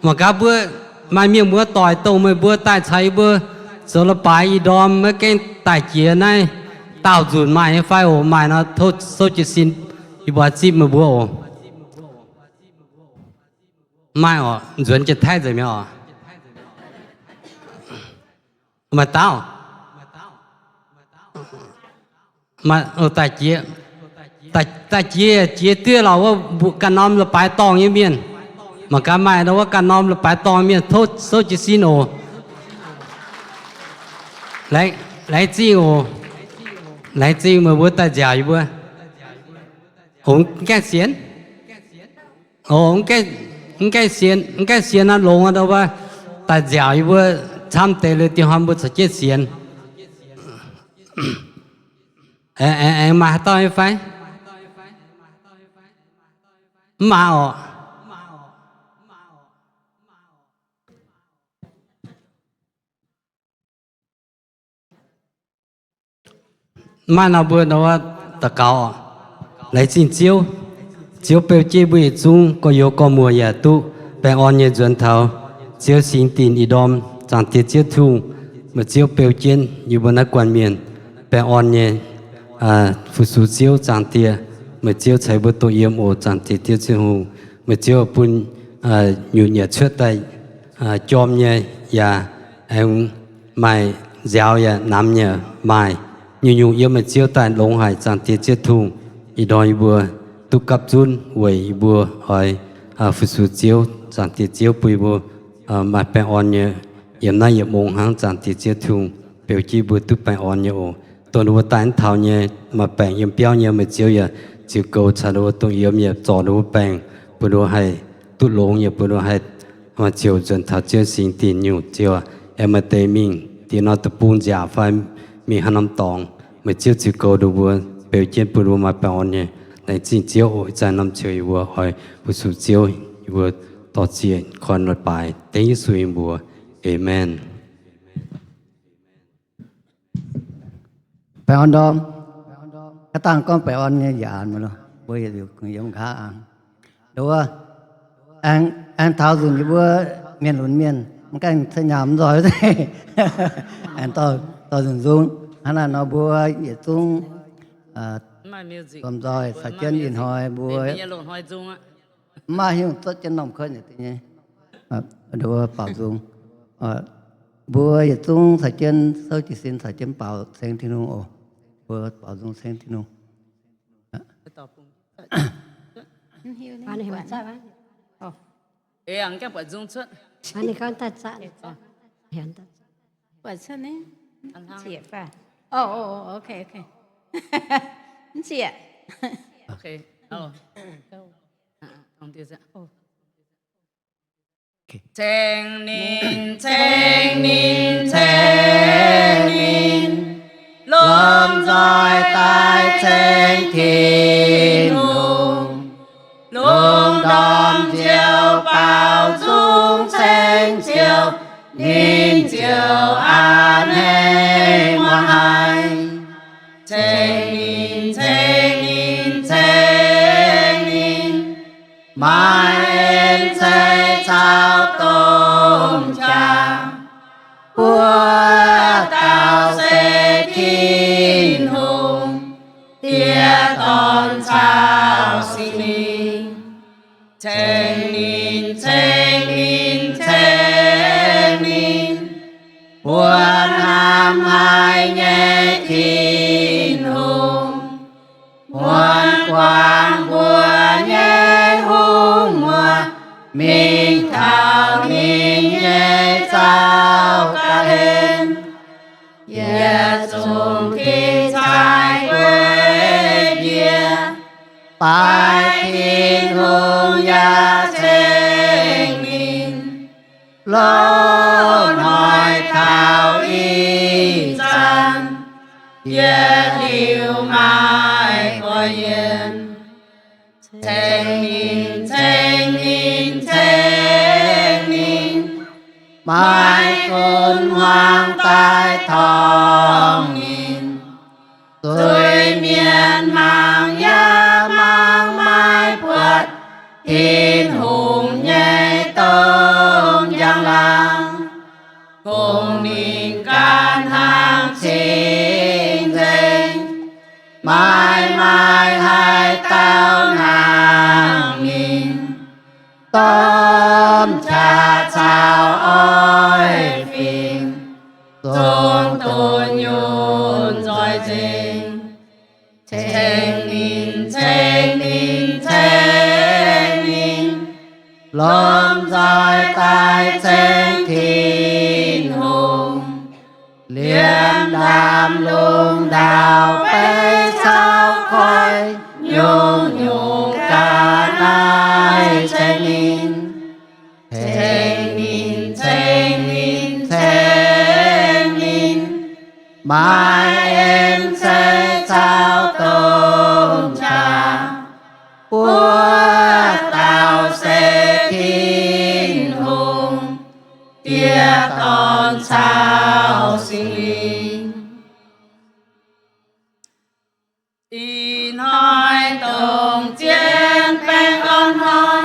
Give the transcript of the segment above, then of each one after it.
mà cá bữa mai miếng bữa tỏi tàu mới bữa tai cháy bữa số là bài đom mấy cái tài chia này tạo dùn mai phải ổ mai nó thôi số chỉ xin đi bỏ chip mà bữa ổ mai ổ duyên chỉ thay rồi mẹ ổ mà tao mà ở tài chia tiêu làว่าการน้อมเราไปตองยังเมียนmà cái mai đóว่าการน้อมเราไปตองเมียนโทษโซจิซิโนlấy chi ồ lấy chi mà bữa ta già bữa ông cái xiên ông cái xiên nó lông ở đâu ba ta già bữa tham tệเลยtiếng hàm bữa sẽ chết xiên em mà tao phải mà mà nào bữa đó ta cao lấy xin chiếu bèo chia bưởi chung có yếu có mùa nhà tu bèo on nhà duyên thảo chiếu xin tin ý đom chẳng tiết chiếu thu mà chiếu bèo chiên như bên đất quan miền bèo on nhà phụ su chiếu chẳng tiết mà chiếu chạy bữa tôi yếm ổ chẳng tiết chiếu chiếu hùng mà chiếu bún nhiều nhà trước tay chom nhà và em mày giáo nhà nắm nhà mày nhiều yêu mà chiếu tại lông hải chẳng tiết chiếu thu ý đòi bùa tu cấp chun quẩy bùa hỏi phụ su chiếu chẳng tiết chiếu bùi bùa mà bè on nhờ yếm nay yếm mông hàng chẳng tiết chiếu thu biểu chi bùa tu bè on nhờ ổ tôi nuôi tán thảo nhờ mà bè yếm béo nhờ mà chiếu nhờ chiếu cầu trả nuôi tôi yếm nhờ trò nuôi bè bùa nuôi hay tu lông nhờ bùa nuôi hay mà chiếu dần thảo chiếu sinh tiền nhiều chiếu em mà tề mình thì nó tập bún giả phảiมีขนมตองมาเจียวจิโกดูบัวเปลเจียนปูรูมาเปอนเนี่ยในจริงเจียวใจน้ำเชียวบัวหอยผู้สูเจียวบัวต่อเจียนคอนรถไปเต็งยิสุยบัวเอเมนไปออนดอมก็ตั้งก้อนไปออนเนี่ยอย่าอ่านมาเลยบัวอยู่ยังค้าอ่านดูว่าอันเท้าสุนบัวเมียนหลุนเมียนมันก็สยามรอยได้อันต่อสุนซุงอันนั้นเอาบัวเหยียดซุงcòn rồi phải chân nhìn hỏi bùa mà hiểu tốt chân nòng khơi như thế này đùa bảo dung bùa vậy tung phải chân sau chỉ xin phải chân bảo sen thiên nung ồ bùa bảo dung sen thiên nung anh này bạn sao bạn ê ăn cái bảo dung xuất anh này con thật sao hiện thật bảo sao đấy chị phải ok chị ạ ok không tiêu ra Cheng nín lom roi tai cheng thiên hùng lung đom chiều bao dung cheng chiều nín chiều an hê ngoan hai cheng nín mai em sẽ trao tôn cha của tao sẽ thiên hùng tia tôn trao xin đi cheng nín buồn ham hai nhé thiên hùng muôn quang buồn nhé hùng mùa mình thảo mình nhé sao ca hên ye chung khi trái quê bia bài thiên hùng ya chênh nín lô nói thảo y chan ye liu mai có yên chênh nín mai khôn hoang tai thong nín rồi miền mang ya mang mai puat thiên hùng nhảy tơ thơm trà chào ôi phim dùng tôn nhôn rồi trình chênh nín chênh nín chênh nín lom rồi tai chênh thiên hùng liêm đàm lung đào bê sao khói nhung nhung cả nai chênh nín chênh nín chênh nín chênh nín mai em sẽ trao tôm trà của tao sẽ thiên hùng tia con sao sinh linh in hỏi tổng chiến bên con hỏi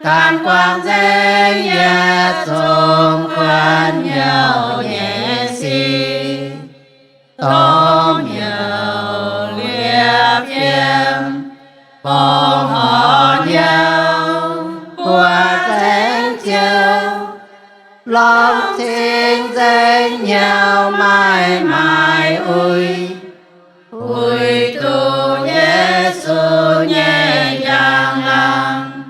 cam quang dễ nhẹ dùng quan nhiều nhẹ xì tôm nhiều liệp yếm bông họ nhiều qua dễ chiều lòng thiên dễ nhau mãi mãi ui ui tu Giêsu nhẹ nhàng lòng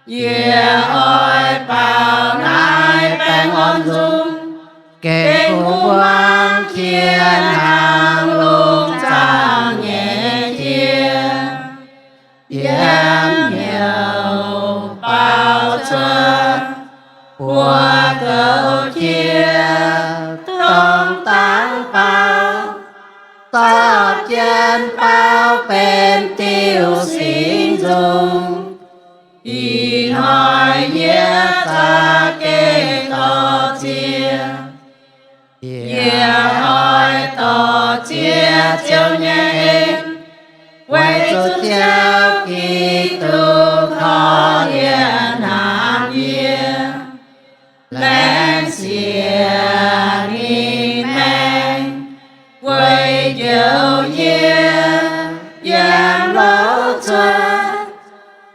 yeah ôi bao nai bèn ôn dung kể khu quang thiên hàng lung trang nhẹ chia yếm nhiều bao chuột của cầu chia tông tán bao tọt chân bao bên tiêu sinh dung in hỏi nhé ta kê to chia hỏi to chia chiều nhé em quay chút theo kỳ tu khó yên hàn yên lên xìa đi men quay dấu yên yên lỗ chuột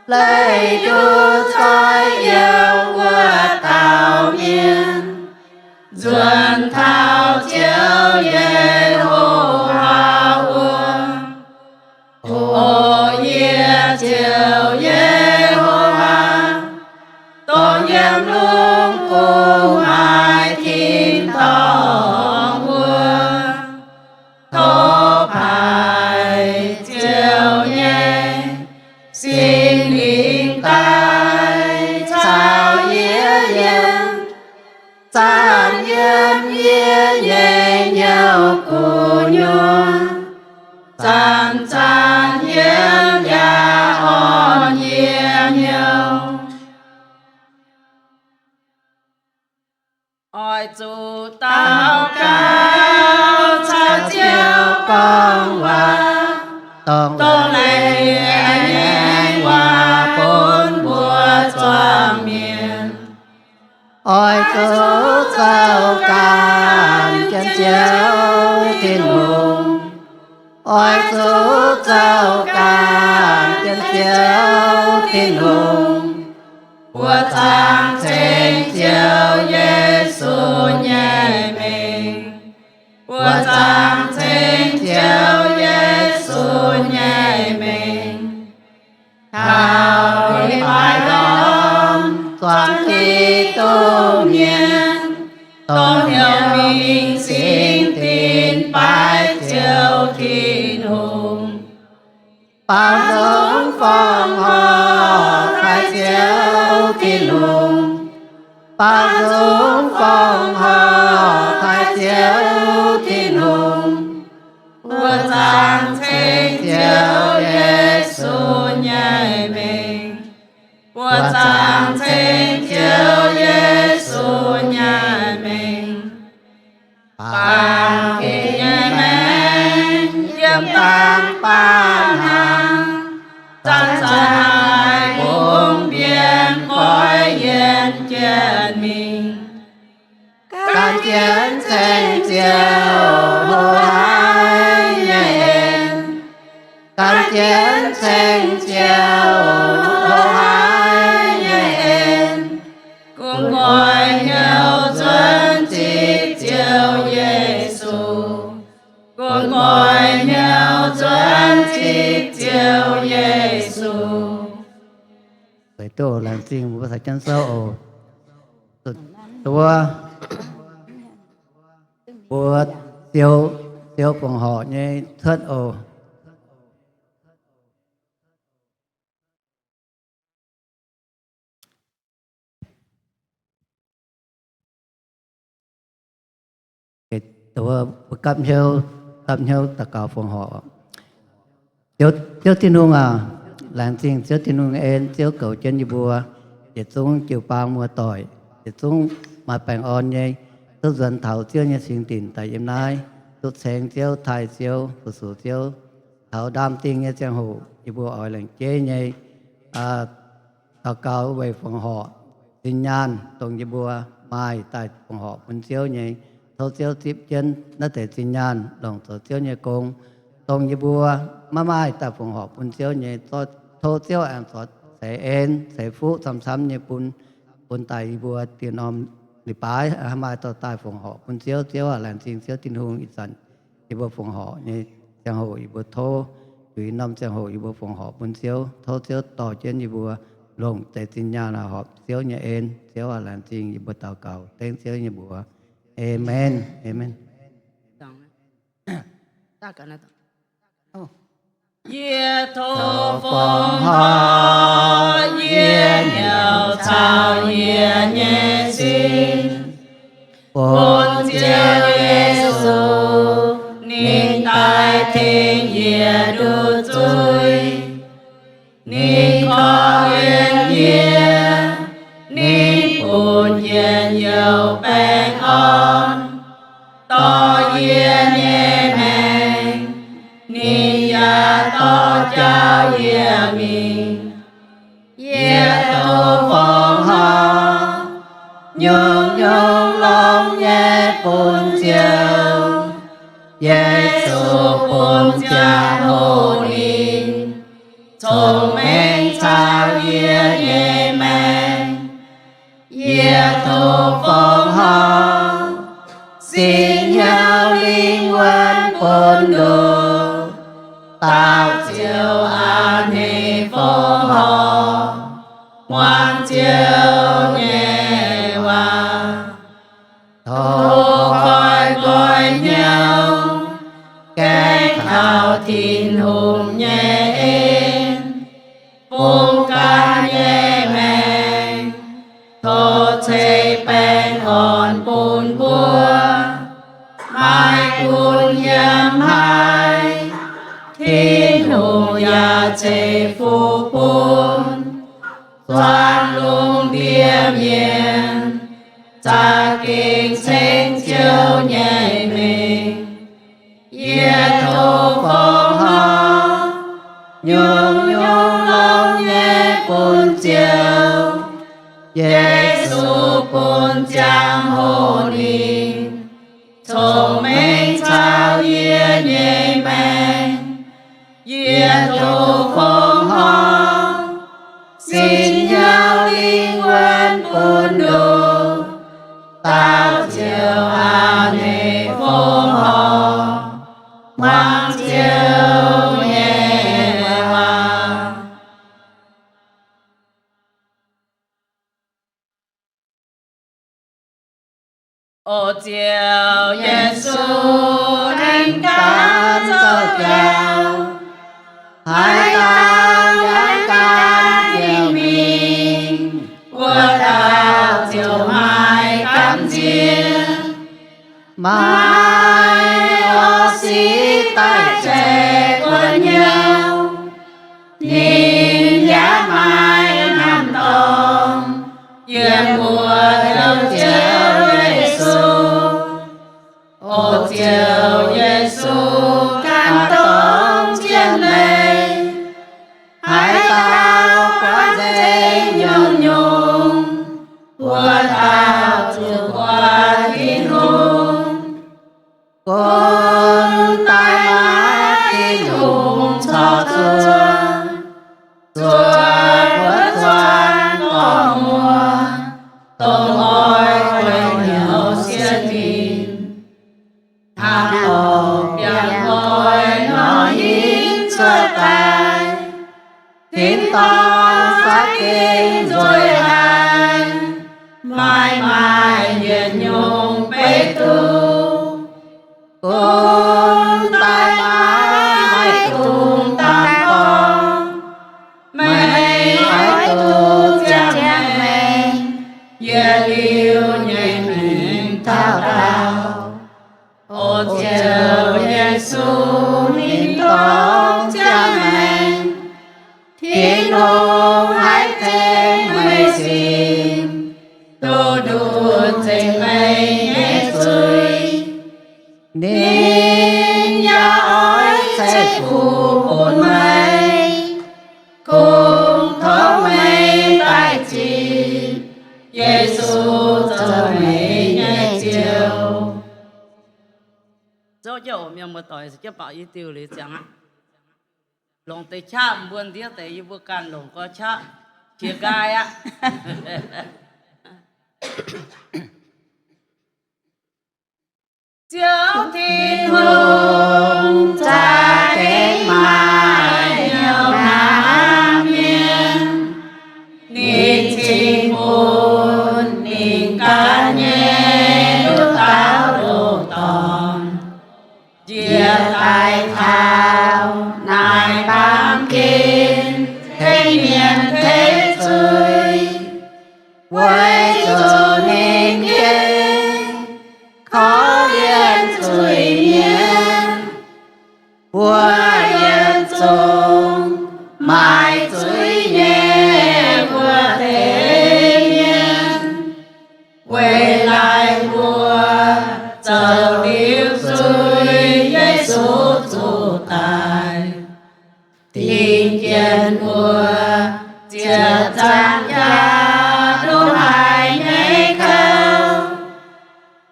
lấy đu thói yêu của tao nhiên duẩn thao chiếu ye hô hoa uông ô ye chiếu ye hô hoa tôn nghiêm luôn cùng mai thiên tông uông thô bài chiếu nhé xin linh tai chào yế yên chán yên yế nhẹ nhau cụ nhuôn chán chán yên nhà on yế nhau ôi chủ tao cao chào chiếu con hoa tôn lệ anh hoa bốn mùa choàng miền ôi chúa sao càn chân chiếu thiên hùng ôi chúa sao càn chân chiếu thiên hùng của trang trên chiếu Giêsu nhẹ mình của trang trên chiếu Giêsu nhẹ mình thao phải đón toàn khi tu nhiên tôn hiệu mình xin tin bài chiếu thiên hùng bao giống phong họ khai chiếu thiên hùng bao giống phong họ khai chiếu thiên hùng của giang trên chiếu Giêsu nhẹ mình của giang trên chiếu Giêsu nhẹ mình bằng khi nhẹ mình yếm tăng ban hàng chân dài bốn biên cõi yên trên mình can chiến trên chiều hồ hai nhện can chiến trên chiều hồ hai nhện chân sâu tua bùa tiêu tiêu phòng họ như thất ồ tua cặp nhau tất cả phòng họ tiêu tin hùng à làm gì tiêu tin hùng em tiêu cầu chân như bùa để chúng chịu bao mùa tỏi để chúng mà bèn on như tôi dần thảo tiêu như sinh tình tại em nay tôi xem tiêu thái tiêu phụ số tiêu thảo đam tinh như trang hồ như bùa ở làng chế như tất cả về phòng họ tin nhàn tổng như bùa mai tại phòng họ phân tiêu như thâu tiêu tiếp chân nó thể tin nhàn đồng thâu tiêu như công tổng như bùa mai tại phòng họ phân tiêu như thâu tiêu em thọ sẽ en sẽ phú xăm như bún tài bùa tiền om đi bái mai tao tài phòng họ bún chiếu chiếu làm chiên chiếu tin hương ít dần thì bùa phòng họ như trang hồ bùa thô tùy năm trang hồ bùa phòng họ bún chiếu thô chiếu tỏ trên như bùa lồng tại tin nhà là họ chiếu như en chiếu làm chiên như bùa tàu cầu tên chiếu như bùa amen amen. Yê thô phong ho yê nhậu chào yê nhê xin bốn chiêu Giêsu nín tai thiên yê đu chui nín khó yên yê nín buồn yê nhậu bèn on to yê nhê mèn nín ya to cha yê mình yê tô phong ho nhung nhung long nhé bồn chiều Giêsu bồn cha hồ nín chồng men sao yê yê men yê tô phong ho xin nhau linh quan bồn đồ tao chiều an hỷ phong ho ngoan chiều nhẹ hoa thô coi coi nhau cái khảo thiên hùng nhẹ êm vô ca nhẹ mèn thô chê bèn hòn bùn bùa mai cùn yam hai thiên hùng ya chê phu bùn doan lung điềm nhiên cha kinh sinh chiếu nhảy mình yê thô phong ho nhung nhung long nhé bồn chiều Giêsu bồn trang hồ nín chồng mình chào yê nhảy men yê thô phong ho xin nhau linh quan bồn đồ tao chiều an hỷ phong ho ngoan chiều nhẹ hoa ô chiều Giêsu đánh cá cho kèo hai ta giải ca nhiều mình qua đào chiều mai cắm chia mai ó xí tay trẻ quân nhau nhìn giá mai nằm tòng yên mùa theo chiều Giêsu ô chiều Giêsu can tông chiến lệ hãy tao quá dễ nhung nhung qua tao chiều qua thiên hùng con tai má thiên hùng cho chúa vượt thoáng có mùa tôm ôi quên nhau xiên mình tham hồ biang ngồi nó hít cho tay thiên to phát kinh rồi hai Gia liêu nhẹ hình thao đào Ô chờ Giê-xu nín tóm cha mẹ Thiên hồn hãy thêm mây xin Tô đùa trên mây nhé xuôi Nên nhà ói sẽ phù hồn mây Cùng thó mây tại chi Giê-xu cho mây nhé chiều cho mình một tuổi sẽ bảo ý tiêu lý chẳng ạ lòng tay cha buồn tiếc tay yêu can lòng có cha chia gai á chiếu thiên hùng cha cái mai nhau nam miên nín chim buồn nín cá nhé đu tao đồ tòn chia tay thao nài bám kín thế miền thế giới quay cho nên kiên khó yên chuối miên qua yên chung mai chuối nhẹ qua thế miên quay lại mùa chờ điêu xuôi Giê-xu chủ tài tình kiên mùa chia trang gia đô hai nhảy khâu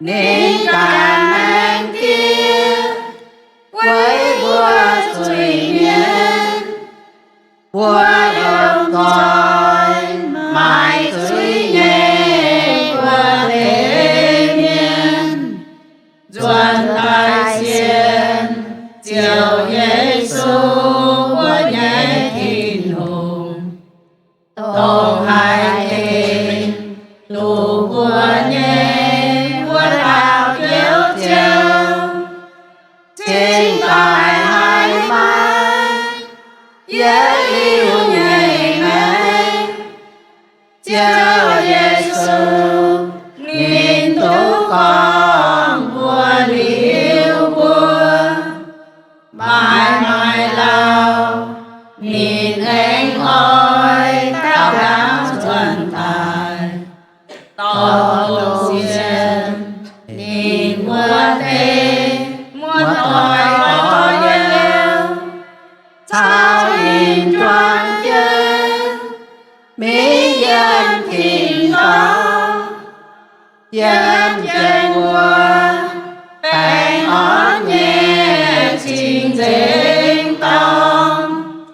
nên càng anh kia quấy bùa chuối miên qua đồng tỏi mai chuối nhẹ qua thế miên Doan tai xiên chiều Giê-xu của nhảy thiên hùng Tông hai tình tù của nhé của đào chiếu chiếu Trên tài hai mai Giê yêu nhảy ngay Chiều Giê-xu nên tố con vua liêu vua mãi mãi lao nhìn anh ơi tao đang chuẩn tài to lô xiên nhìn mua tê mua tỏi có yêu sao nhìn choáng chân mỹ dân thịnh có dân chân mùa bèn ó nhẹ trình dinh tông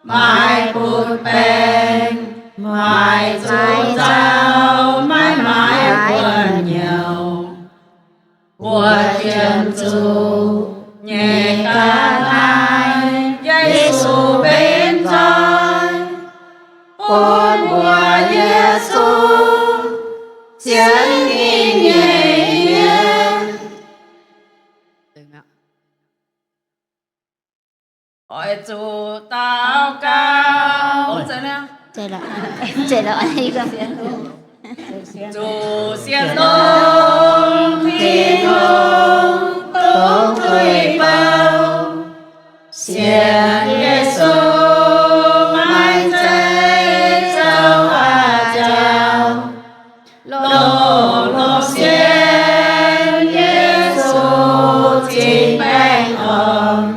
mai bụt bèn mai dấu giao mãi mãi quần nhiều của chân chủ nhẹ ca lai Giê-xu bên trôi ôn mùa Giê-xu chiến nghi nhẹ nhàng hỏi chủ tao cao ổn rồi nè Chạy lại anh đi con chủ xiên tông thiên hùng tông thủy bao xiên Giê-xu mai trái châu à châu lô lô xiên Giê-xu chính bánh ổn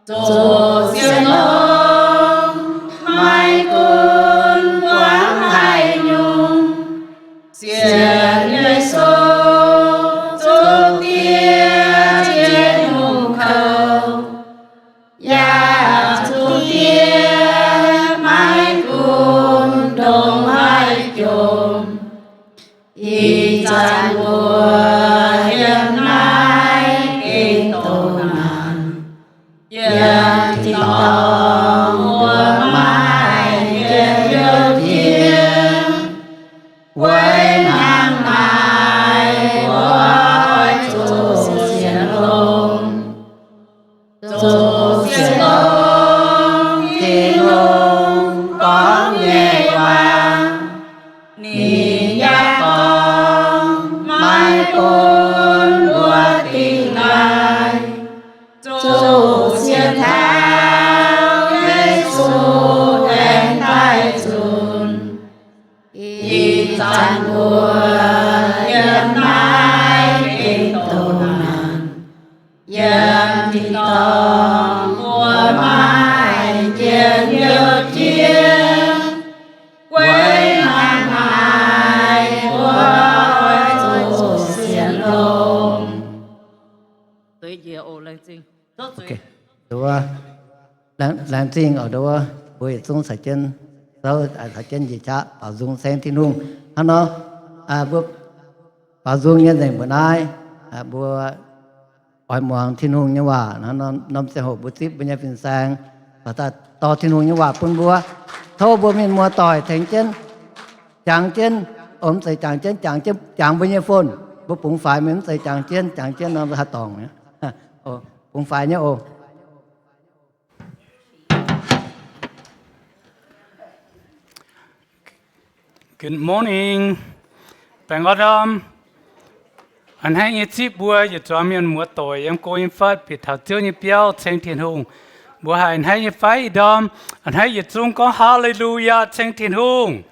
chủ xiên tông mai cún quán hai nhung xiên Giê-xu chúc tia trên hùng khâu ya chúc tia mai cún đồng hai chùm y chan mùa hiện nay kinh tổ nạn yên thì tỏ mùa mai yên yêu thiên quên hàng mai ôi chủ xiên lông chủ xiên lông thiên lông có nhẹ vàng nhà con mai con bùa tình ngài chủ xiên thao Giêsu em tai chun y chan bùa yếm mai kinh tổ nan yếm đi tòng bùa mai chiến yêu chiến quay mang mai bùa chủ xiên lông tới giờ ô lên chinh tốt rồi ok đó làm riêng ở đó buổi xuống sải chân sau sải chân gì cha bảo dùng sen thiên hùng hắn nó bữa bảo dùng như này bữa nay bữa hỏi mong thiên hùng nhưว่าnó nằm sẽ hộp bữa tiếp bên nhà phiên sang và ta to thiên hùng nhưว่าปุ่นบัวthâuบัวmiền mùa tỏi thành chân chàng chân ômใส่chàng chân chàng bên nhà phun bữa bụng phải mìnhใส่chàng chân nó hạt tòng nhé bụng phải nhé ô. Good morning. Bạn Adam. Anh hãy nghe tiếp bữa giờ cho mình mua tỏi em coi em phát bị thảo tiêu như béo trên thiên hùng. Bữa anh hãy nghe phải Adam. Anh hãy giờ chúng có Hallelujah trên thiên hùng.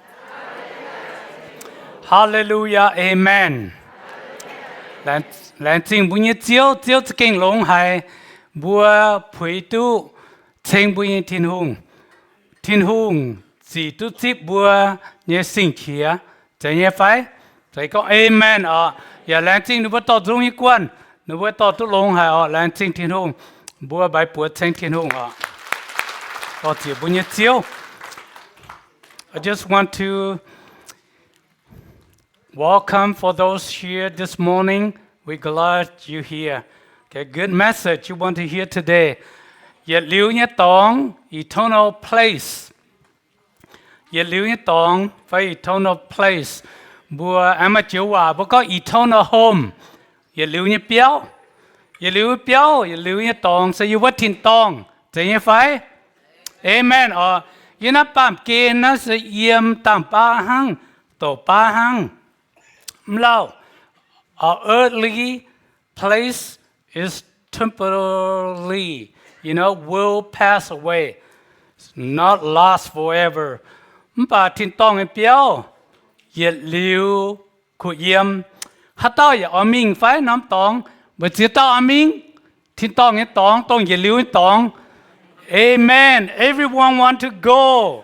Hallelujah, Amen. Lần chính bữa nhiêu tiêu kinh long hay bữa phơi tu trên bữa thiên hùng chỉ tu tiếp bữa nhớ sinh kia chạy nhớ phải chạy có amen giờ lần chính nó bắt đầu dùng ý quan nó bắt đầu tu long hay lần chính thiên hùng bữa bài bữa trên thiên hùng có chỉ bữa nhớ chiếu. I just want to welcome for those here this morning. We're glad you're here. Okay, good message you want to hear today. Yet liu nhé tong eternal place. Yet liu nhé tong phải eternal place. Bùa em mà chiếu hòa bùa có eternal home. Yet liu nhé béo. Yet liu nhé tong sẽ yêu vật thiên tong. Thế nhé phải? Amen. Yết nắp bàm kê nó sẽ yếm tạm ba hăng. Tổ ba hăng. Mlau. Our earthly place is temporarily, will pass away, not last forever. Bà thiên tông em béo, yết liu, khu yếm. Hát tao yết ở mình phải nắm tông, bởi chỉ tao ở mình, thiên tông em tông yết liu em tông. Amen. Everyone want to go.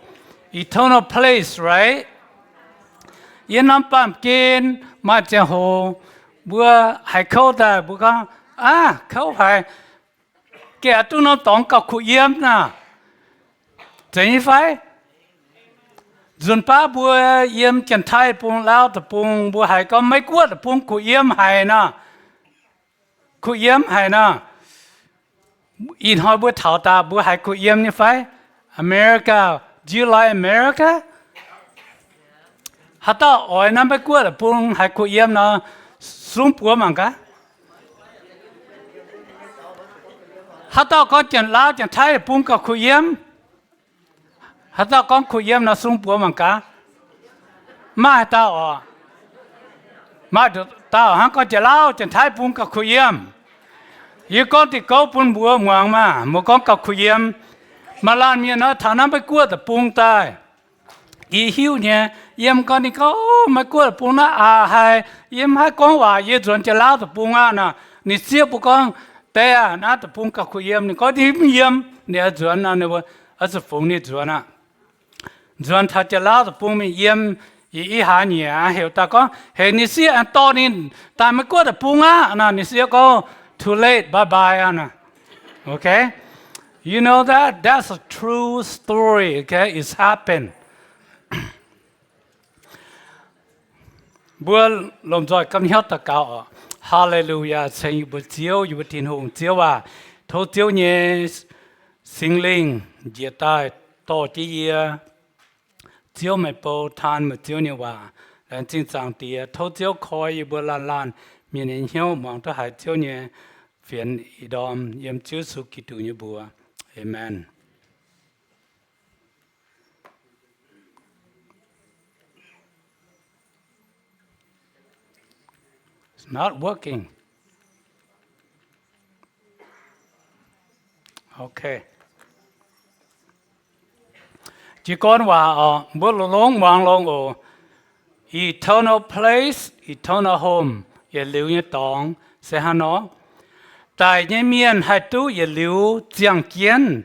Eternal place, right? Yết nắm bàm kên, mà chẳng hồ, bữa hay câu ta bữa con câu phải kẻ tu nó tòng cọc khu yếm na thế phải dùn ba bữa yếm chân thái bung lao tập bung bữa hay có mấy quất tập bung khu yếm hay na in hỏi bữa thảo ta bữa hay khu yếm như phải America, do you like America? Hát ta ỏi năm mấy quất tập bung hay khu yếm na xuống bùa mà cả, hát tao có chuyện lao chuyện thái bung cả khu yếm, hát tao có khu yếm nó xuống bùa mà cả, mà tao hắn có chuyện lao chuyện thái bung cả khu yếm, yêu con thì có bung bùa ngoằng mà, một con cả khu yếm, mà làm như nó thằng nó mới cua tập bung tai. Ý hiểu nhé, yếm con đi có mấy cô là bún nó hay yếm hai con hòa yếm chuẩn cho lao tập bún nè, nị xếp bún con té nó tập bún cả khu yếm nị có đi yếm nị chuẩn nè ở chỗ phùng nị chuẩn chuẩn thật cho lao tập bún mình yếm ý hà nhỉ hiểu ta có hệ nị xếp anh to nị ta mấy cô tập bún nè nị xếp có too late bye bye nè, okay, you know that's a true story, okay, it's happened. Bữa lồng giỏi cầm hiếu ta cao Hallelujah trên yêu chiếu yêu thiên hùng chiếu thâu chiếu nhé sinh linh diệt tai to chỉ chiếu mấy bộ than mà chiếu như lần chính trang địa thâu chiếu khói yêu bữa lan miền hiếu mong tới hải chiếu nhé phiền idom yếm chiếu su kỳ tu như bữa Amen. It's not working. Okay. Chỉ conว่าbữa long vang long eternal place, eternal home, ye liu ye tong, se han nó. Tại ye miên hai tu ye liu jiang kian,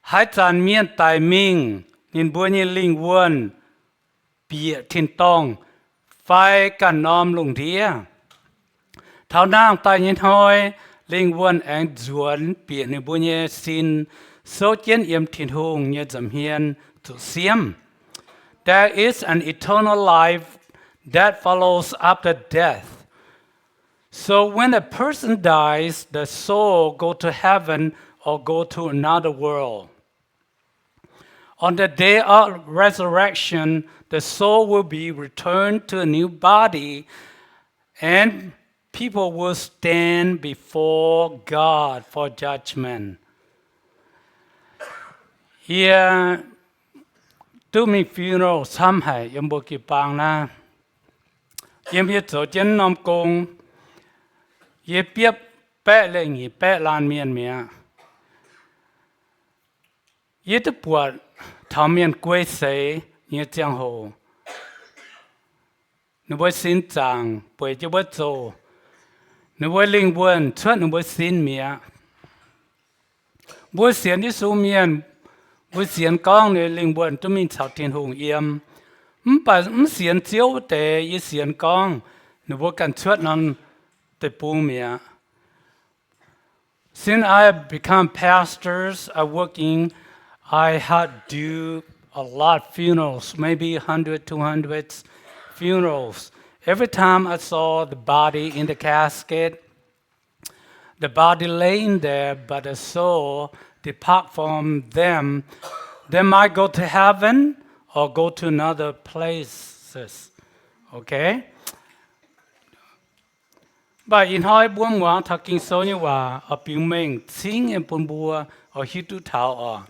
hai chan miên tại minh, nên bữa ye linh quân, bịa thiên tong, phaiกันน้อมลงเทีย Thảo nang tại ye hoi, linh quân anh duan bịa nên bữa ye xin, số chiến yếm thiên hùng ye dầm hiền, to siam. There is an eternal life that follows after death. So when a person dies, the soul go to heaven or go to another world. On the day of resurrection, the soul will be returned to a new body and people will stand before God for judgment. Here, tu mi funeral sam hai yam bo ki pang na yam ye zo chen nom kong ye piep pe le ngi pe lan mien mia ye te puat thao mien quê se ye jiang ho nu bo sin chang pui je bo zo nu bo ling buan chuan nu bo sin mia bo sian ni su mien bữa xiên con này linh buồn tôi mình chào thiên hùng yếm, xiên chiếu để y xiên con, nếu bữa cần chuột non để buông mía. Since I have become pastors, working, I had do a lot of funerals, maybe 100, 200 funerals. Every time I saw the body in the casket, the body laying there, but the soul depart from them, they might go to heaven or go to another places. Okay? But in hai buông hoa thắc kinh số nhưว่าở biểu mình xin em bún bùa ở hít tu thảo ở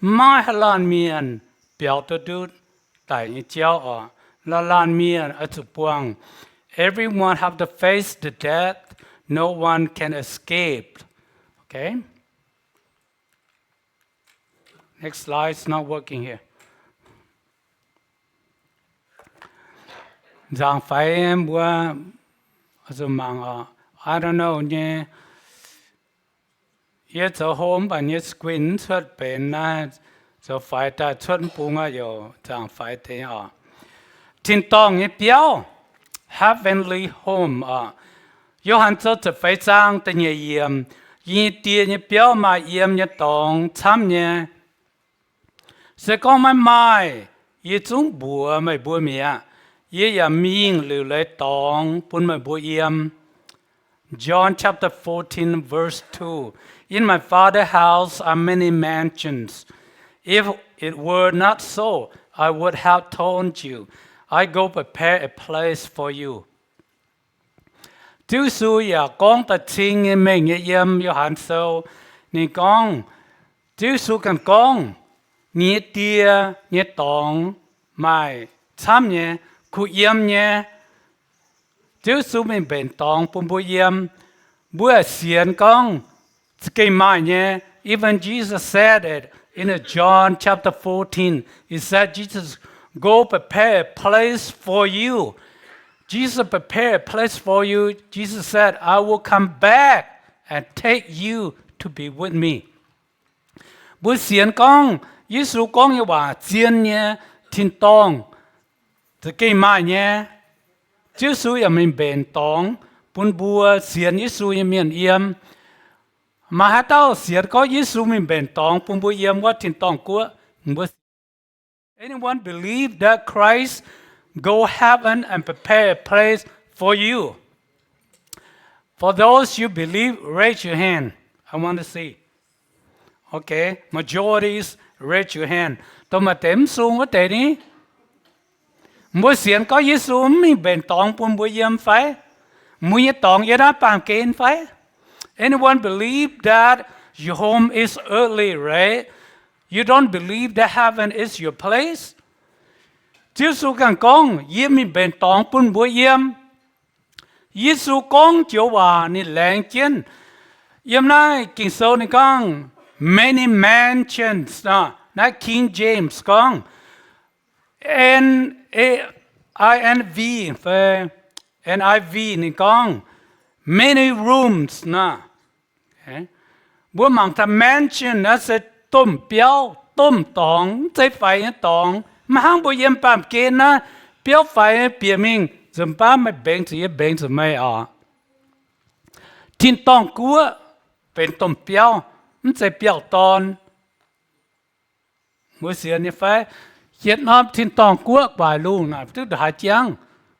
mai hà lan miền biểu tự đút tại như chéo ở là lan miền ở chụp buông. Everyone have to face the death. No one can escape. Okay? Next slide, it's not working here. Giang phải em bữa rồi mang I don't know nhé. Yết cho hôm và yết screen xuất bên na cho phải ta xuất bung ở yo giang phải thế Thiên tông yết biểu heavenly home Johann cho phải giang tên nhẹ yếm yết tiền yết biểu mà yếm yết tông tham nhé. Sẽ có mai yết chúng bùa mày bùa mía yết yà miên lưu lấy tông bùn mày bùa yếm. John chapter 14 verse 2. In my Father's house are many mansions. If it were not so, I would have told you. I go prepare a place for you. Chú sư ya con ta chinh mình yếm Johann sâu ni con. Chú sư cần con nhé tia nhé tông mai tham nhé khu yếm nhé. Chú sư mình bền tông bùn bùi yếm bùa xiên con cái mai nhé. Even Jesus said it in John chapter 14. He said, Jesus, go prepare a place for you. Jesus prepared a place for you. Jesus said, I will come back and take you to be with me. Bữa xiên con, Giêsu con như bà chiên nhé, thiên tông, thì cái mai nhé. Giêsu là mình bền tông, bún bùa xiên Giêsu như miền yếm. Mà hát tao xiên có Giêsu mình bền tông, bún bùa yếm quá thiên tông của. Anyone believe that Christ go heaven and prepare a place for you? For those you believe, raise your hand. I want to see. Okay, majorities, raise your hand. Tôi mà tém xuống cái tệ đi. Mỗi xiên có Giêsu mình bền tông bún bùa yếm phải. Mỗi tông yết á bàn kênh phải. Anyone believe that your home is earthly, right? You don't believe that heaven is your place? Giêsu càng con, yếm mình bền tông bún bùa yếm. Giêsu con chiếu hòa ni leng chiến yếm nay kinh số ni con many mansions na na King James con NIV về NIV ni con many rooms na bữa mang tham mansion na sẽ tôm béo tôm tòng trái phải tòng mà hàng bữa yếm bám kê na béo phải bìa mình dùm bámไม่แบ่งสิแบ่งสิไม่อ่ะทินตองกัวเป็นต้มเปรี้ยวมันจะเปรี้ยวตอนมื่อเสียนี่ไฟเย็ดน้ำทินตองกัวกว่าลูกนะทุกหาจัง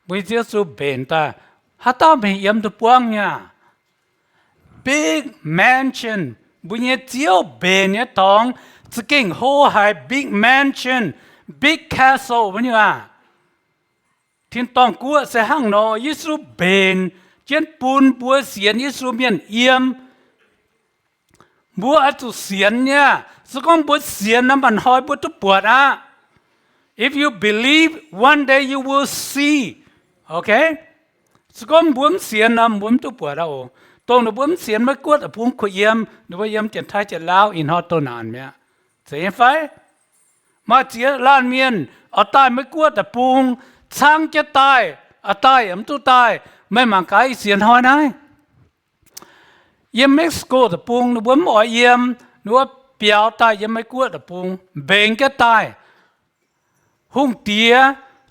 มื่อเสียสูบเบนตาฮัตตาไม่เยี่ยมตัวปวงเนี่ย big mansion บุญเจียวเบนเนี่ยตองจะเก่งโหหาย big mansion big castle วันนี้อ่ะทินตองกัวเสียห้างนอยิสุเบนเจียนปูนบัวเสียนยิสุเมียนเอี่ยมบัวอัตุเสียนเนี่ยสกองบัวเสียนน้ำมันหอยบัวตุปวดอ่ะ if you believe one day you will see okay สกองบัวเสียนน้ำบัวตุปวดอ่ะโอ้ตรงนั้นบัวเสียนไม่กวดพุ่งขยมหรือว่าเยี่ยมเจ็ดท้ายเจ็ดล้าวอินฮอตตัวนานเนี่ยเสียไฟมาเจียล้านเมียนเอาตายไม่กวดแต่ปุงช้างจะตายเอาตายมันตู้ตายไม่มังกายเสียนหอยนะเยี่ยมเม็กซิโกแต่ปุงหรือว่าหมอเยี่ยมหรือว่าเปียวตายยังไม่กวดแต่ปุงเบ่งก็ตายหุ่งเตี้ย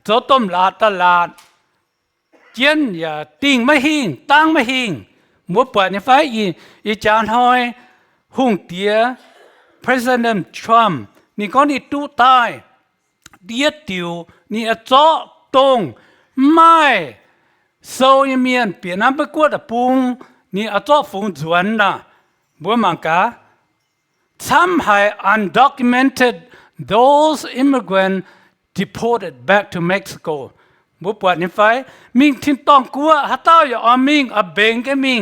เจ้าต้มลาดตลาดเจียนอย่าติ่งไม่หิงตั้งไม่หิงมัวเปิดในไฟอีจานหอยหุ่งเตี้ย President Trump นี่ก็นี่ตู้ตายเดียติวนี่เจาะตรงไม่โซยเมียนเปลี่ยนน้ำไปกวดแต่ปุงนี่เจาะฟงจวนนะบัวมังกาsomehow undocumented those immigrants deported back to Mexico บัวปวดในไฟมิงทินตองกัวฮัตเต้าอย่าเอามิงเอาเบงแกมิง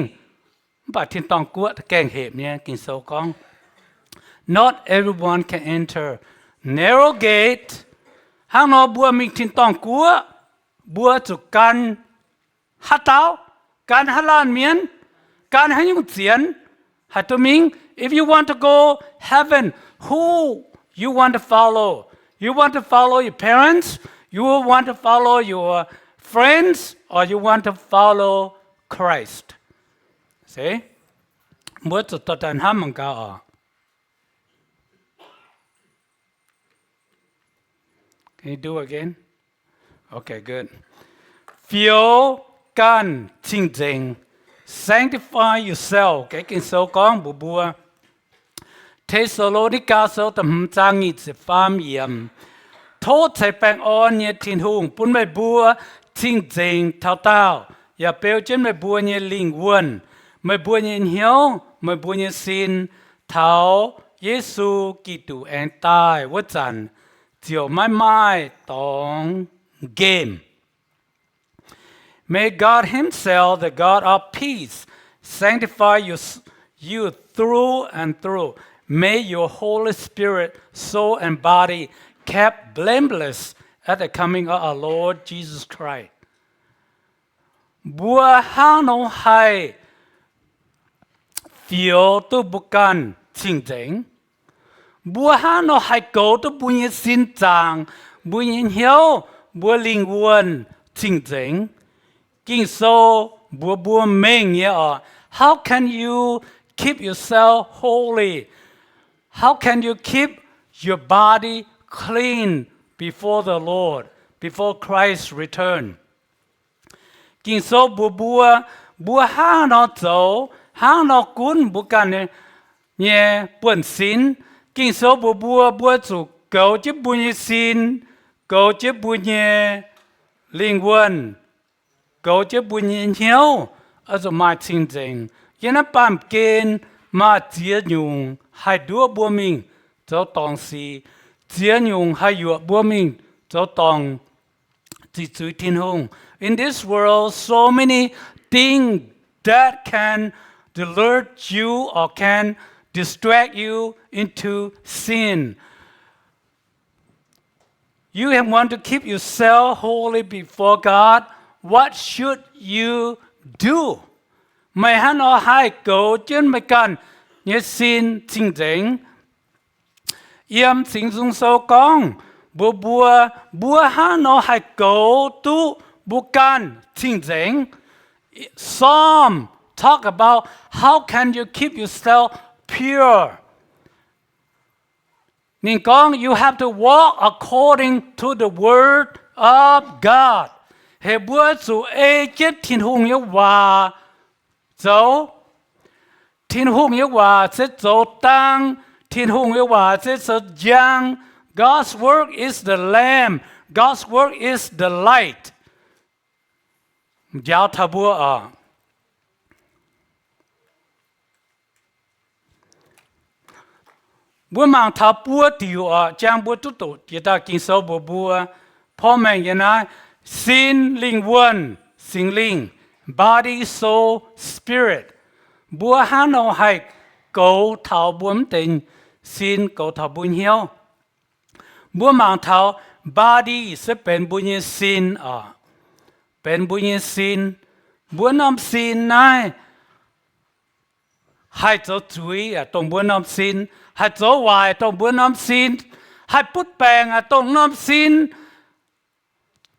บัดทินตองกัวแกงเห็บเนี่ยกินโซกอง not everyone can enter narrow gate ห้างนอบัวมิงทินตองกัวบัวจุกันฮัตเต้าการฮัลานเมียนการให้ยุ่งเสียนฮัตตุมิงif you want to go heaven who you want to follow you want to follow your parents you want to follow your friends or you want to follow Christ see เมื่อจุดตัดห้ามมังกาCan you do again okay good feel การจริงจริงsanctify yourself แกกินโซกองบัวเทสโลนิกาโซตำจางอิสฟามเยี่ยมโทษใส่แปงอ่อนเนี่ยทิ้งหุงปุ่นไม่บัวทิ้งจริงเท่าเต้าอย่าเปลวจนไม่บัวเนี่ยลิงวนไม่บัวเนี่ยเหี่ยวไม่บัวเนี่ยสินเท่าเยซูกิตูแอนตายวัดจันเจียวไม่ตองเกมMay God Himself, the God of peace, sanctify you through and through. May your Holy Spirit, soul, and body kept blameless at the coming of our Lord Jesus Christ. Bua hano hai feel tu bukan ching ching. Bua hano hai go tu bunyi sin chang, bunyi hiao, bua ling wan ching ching. King so bua meng ya. How can you keep yourself holy? How can you keep your body clean before the Lord, before Christ's return? King so bua ha no zo, ha no kun bukan ne buồn sin. King so bua zu go chứ buồn sin, go chứ buồn linh quân. Go chứ buồn nhiều, ở chỗ mai chính chính, cái nó bám kén mà chia nhung hai đứa bùa mình, cho tòng si, chia nhung hai đứa bùa mình, cho tòng chỉ chữ thiên hùng. In this world, so many things that can alert you or can distract you into sin. You want to keep yourself holy before God. What should you do mày hắn ở hai cầu trên mày cần nhớ xin chính chính yếm sinh dung sâu con bùa bùa bùa hắn ở hai cầu tu bùa cần chính chính Psalm talk about how can you keep yourself pure. Nên con, you have to walk according to the word of God. Hệ bữa chủ ê chết thiên hùng yếu hòa dấu. Thiên hùng yếu hòa sẽ dấu tăng. Thiên hùng yếu hòa sẽ dấu giang. God's word is the lamp. God's word is the light. Giáo thà bùa ở. Bữa mang thà bùa tiểu ở. Chàng bùa tụt tụt. Chỉ ta kinh sâu bùa bùa.พ่อแม่ยังไงsin linh quân sin linh body soul spirit บัวฮันเอาให้เกาเท่าบัวมติง sin เกาเท่าบุญเหี่ยวบัวมังเท่า body จะเป็นบุญsinเป็นบุญsin บัวน้ำ sin นั่นให้เจ้าจุยตรงบัวน้ำ sin ให้เจ้าวายตรงบัวน้ำ sin ให้พุทธแปลงตรงน้ำ sin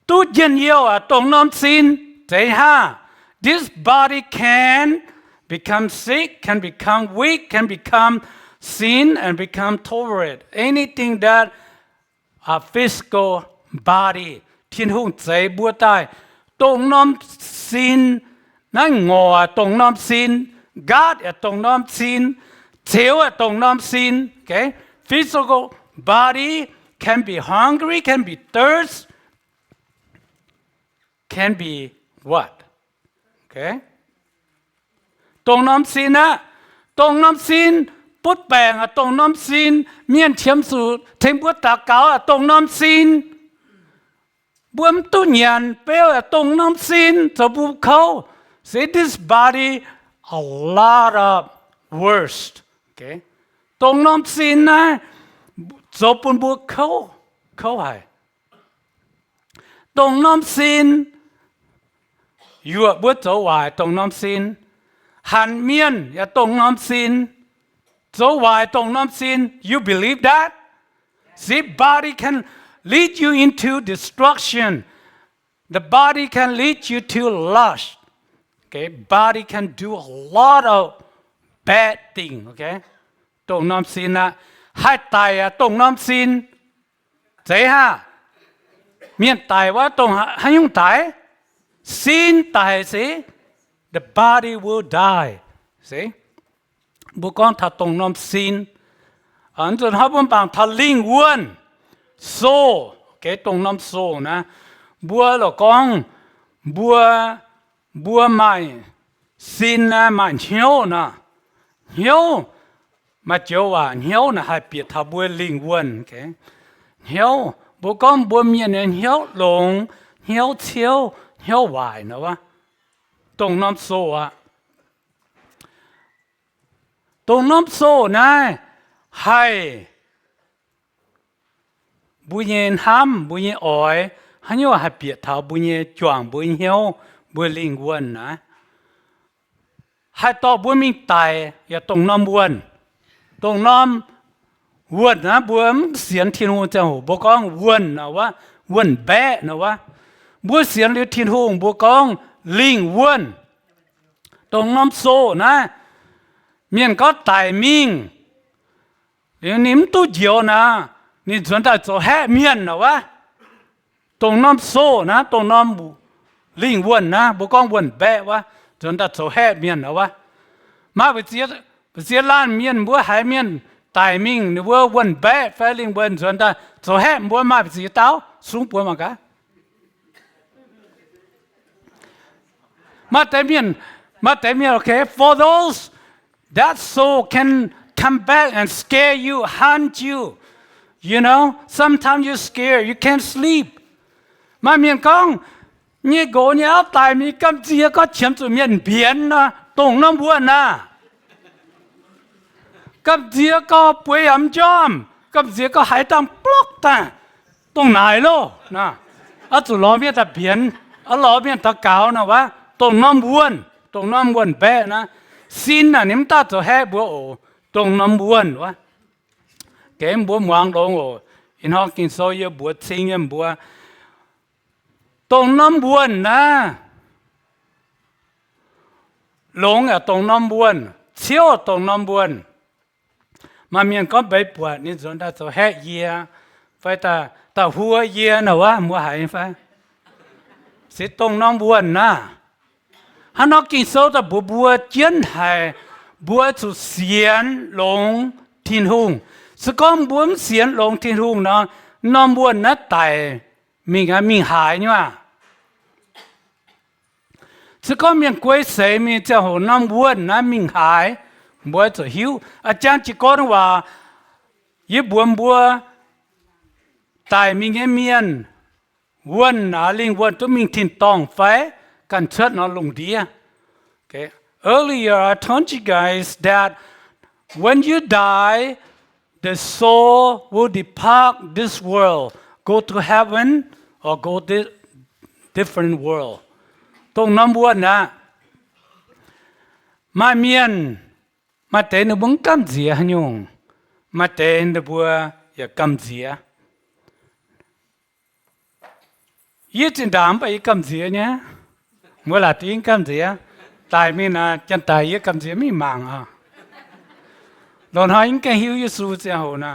tu nhiên yêu tông nom sin thế ha this body can become sick can become weak can become sin and become tolerant anything that a physical body thiên hùng dễ bua tai tông nom sin năng ngò tông nom sin God tông nom sin thiếu tông nom sin okay physical body can be hungry can be thirst can be what? Okay? ตรงน้ำซินนะตรงน้ำซินปุ๊ดแปลงตรงน้ำซินเมียนเทียมสูเทมบัวตาเกาตรงน้ำซินบวมตุนยันเป้ตรงน้ำซินจะบุกเขา say this body a lot of worst okay ตรงน้ำซินนะจะปุ่นบุกเขาให้ตรงน้ำซินอยู่บนโจวายตรงน้ำซินหันเมียนอย่าตรงน้ำซินโจวายตรงน้ำซิน you believe that see body can lead you into destruction the body can lead you to lust okay body can do a lot of bad thing okay ตรงน้ำซินนะให้ตายตรงน้ำซินเจ๊ฮะเมียนตายว่าตรงให้ยุ่งตาย sin ตายสิ the body will die see บุกกองถ้าตรงน้ำ sin อันจนเขาบอกถ้าลิงวน soul เกตรงน้ำ soul นะบัวหลอกองบัวไม่ sin นะมันเหี่ยวนะเหี่ยวมาเจ้าว่าเหี่ยวนะให้เปรียบถ้าบัวลิงวนโอเคเหี่ยวบุกองบัวเมียนเหี่ยวลงเหี่ยวเที่ยวเหี่ยววายนะวะตรงน้ำโซ่ตรงน้ำโซ่นะให้บุญเย็นห้ำบุญเย็นอ่อยให้ยว่าให้เปรียบเท่าบุญเย็นจวงบุญเหี่ยวบุญลิงวนนะให้ต่อบุญมีตายอย่าตรงน้ำวนตรงน้ำวนนะบัวเสียนทิ้งหัวเจ้าบุกองวนนะวะวนแบะนะวะบัวเสียนหรือทิ้งหัวบุกองลิงวนตรงน้ำโซ่นะเมียนก็ตายมิงเดี๋ยวนี้มันตู้เดียวนะนี่ส่วนแต่จะแห่เมียนนะวะตรงน้ำโซ่นะตรงน้ำลิงวนนะบุกองวนแบะวะส่วนแต่จะแห่เมียนนะวะมาไปเสียล้านเมียนบัวหายเมียนตายมิงนี่บัววนแบะไฟลิงวนส่วนแต่จะแห่บัวมาไปเสียเต้าสูงปัวมากะมาแต่เมียนokay for those that soul can come back and scare you hunt you know sometimes you scared you can't sleep มาเมียนกองนี่โกเนี่ยเอาตายมีกำเจียก็เฉียมจุเมียนเบียนนะตรงน้ำบัวนะกำเจียก็ป่วยอ่ำจอมกำเจียก็หายตังปลอกตาตรงไหนโลนะเอาจุล้อเมียนตะเบียนเอาล้อเมียนตะเกานะวะ ตรงน้ำวนแปะนะสินน่ะนิมตาจะแห่บัวโอตรงน้ำวนวะแกมบัวมวางลงโออินฮอกกินโซยบัวซิงยมบัวตรงน้ำวนนะหลงอ่ะตรงน้ำวนเชี่ยวตรงน้ำวนมาเมียนก็ไปปวดนี่ส่วนถ้าจะแห่เยียไฟตาหัวเยียนะวะมัวหายไฟสิตรงน้ำวนนะฮันนอกกินโซตาบัวเจียนหายบัวสุเสียนหลงทินหุงสก้อมบัวเสียนหลงทินหุงนะน้ำวนนะไตมีหายนี่ว่าสก้อมยังกวยเสมีเจ้าหัวน้ำวนนะมีหายบัวจะหิวอาจารย์จิกรว่ายิบบัวตายมีเงี้ยเมียนวนหนาลิงวนตัวมีทินตองไฟกันเชิดนอนลงดีOkay. Earlier, I told you guys that when you die, the soul will depart this world, go to heaven or go to different world. ตรงน้ำบัวนะมาเมียนมาเตนบุ้งกำเสียหยงมาเตนบัวอย่ากำเสียยี่จินดามไปกำเสียเนี่ยเมื่อไหร่ที่กำเสียตายไม่นานจันตายยี่กำเสียไม่มังอ่ะตอนหายิ่งแกหิวยิ่งสู้เสียหัวนะ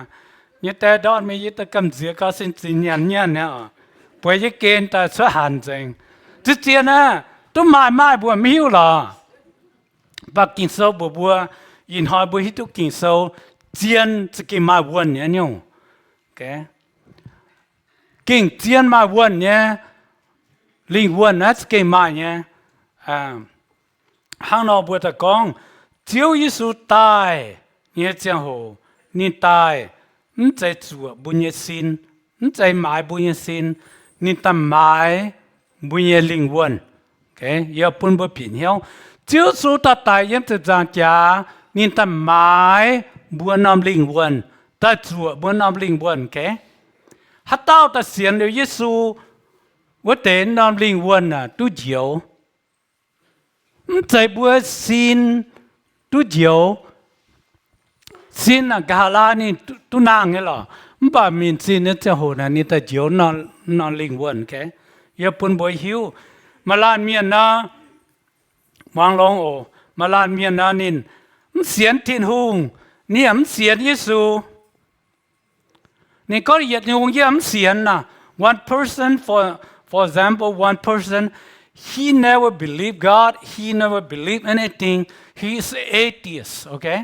ยี่แต่ดอนไม่ยี่แต่กำเสียก็สิ้นสิ้นยันยันเนี่ยป่วยยี่เกณฑ์แต่สหันจริงจุดเจียนะตัวไม่บัวไม่หิวหรอปักกินโซ่บัวยินหอยบัวฮิตุกินโซ่เจียนจะกินมาวนเนี่ยโอเคกินเจียนมาวนเนี่ยลิงวนนะจะกินมาเนี่ยข้างนอกบัวตะกองเจ้ายิสุตายเนี่ยเจ้าโหนี่ตายไม่ใจจั่วบุญยศินไม่ใจหมายบุญยศินนี่ตั้มหมายบุญยลิงวนโอเคอย่าปุ่นบ่ผิดเหี้ยวเจ้าสุตตายยังจะจางจ้านี่ตั้มหมายบัวนำลิงวนตาจั่วบัวนำลิงวนโอเคฮัตเต้าตาเสียนเดียวยิสุว่าแต่นำลิงวนน่ะตู้เจียวใจบัวสินตู้เจียวสินน่ะกาลานี่ตู้นางเหรอไม่ป่ามีสินเนี่ยจะโหนะนี่แต่เจียวนอนลิงวนแค่อย่าปุ่นบ่อยหิวมาลานเมียนนะวางลงโอมาลานเมียนนะนินมันเสียนทินหุงเนี่ยมันเสียนยิสูนี่ก็เหยียดหุงเยี่ยมเสียนนะ one person for example one person he never believed God he never believed anything he is atheist okay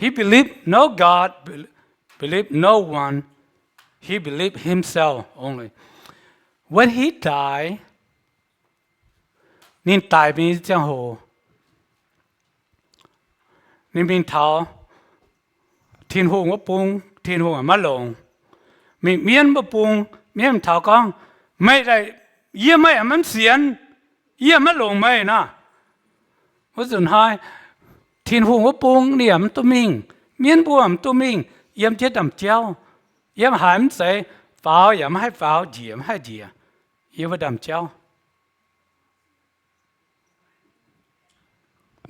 he believed no God believed no one he believed himself only when he died นี่ตายเป็นเจ้าโหนี่เป็นเท้าทิ้งหัวว่าปุงทิ้งหัวมาลงมีเมียนมาปุงเมียนเท้าก็ไม่ได้เยี่ยมไม่มันเสียนเยี่ยมมาลงไม่นะเพราะสุดท้ายทิ้งหัวว่าปุงเนี่ยมันตัวมิงเมียนบัวมันตัวมิงเยี่ยมเจ็ดดำเจ้าเยี่ยมหายมันใส่ฝ้าอย่าไม่ให้ฝ้าเจี๋ยไม่ให้เจี๋ยเยี่ยมว่าดำเจ้า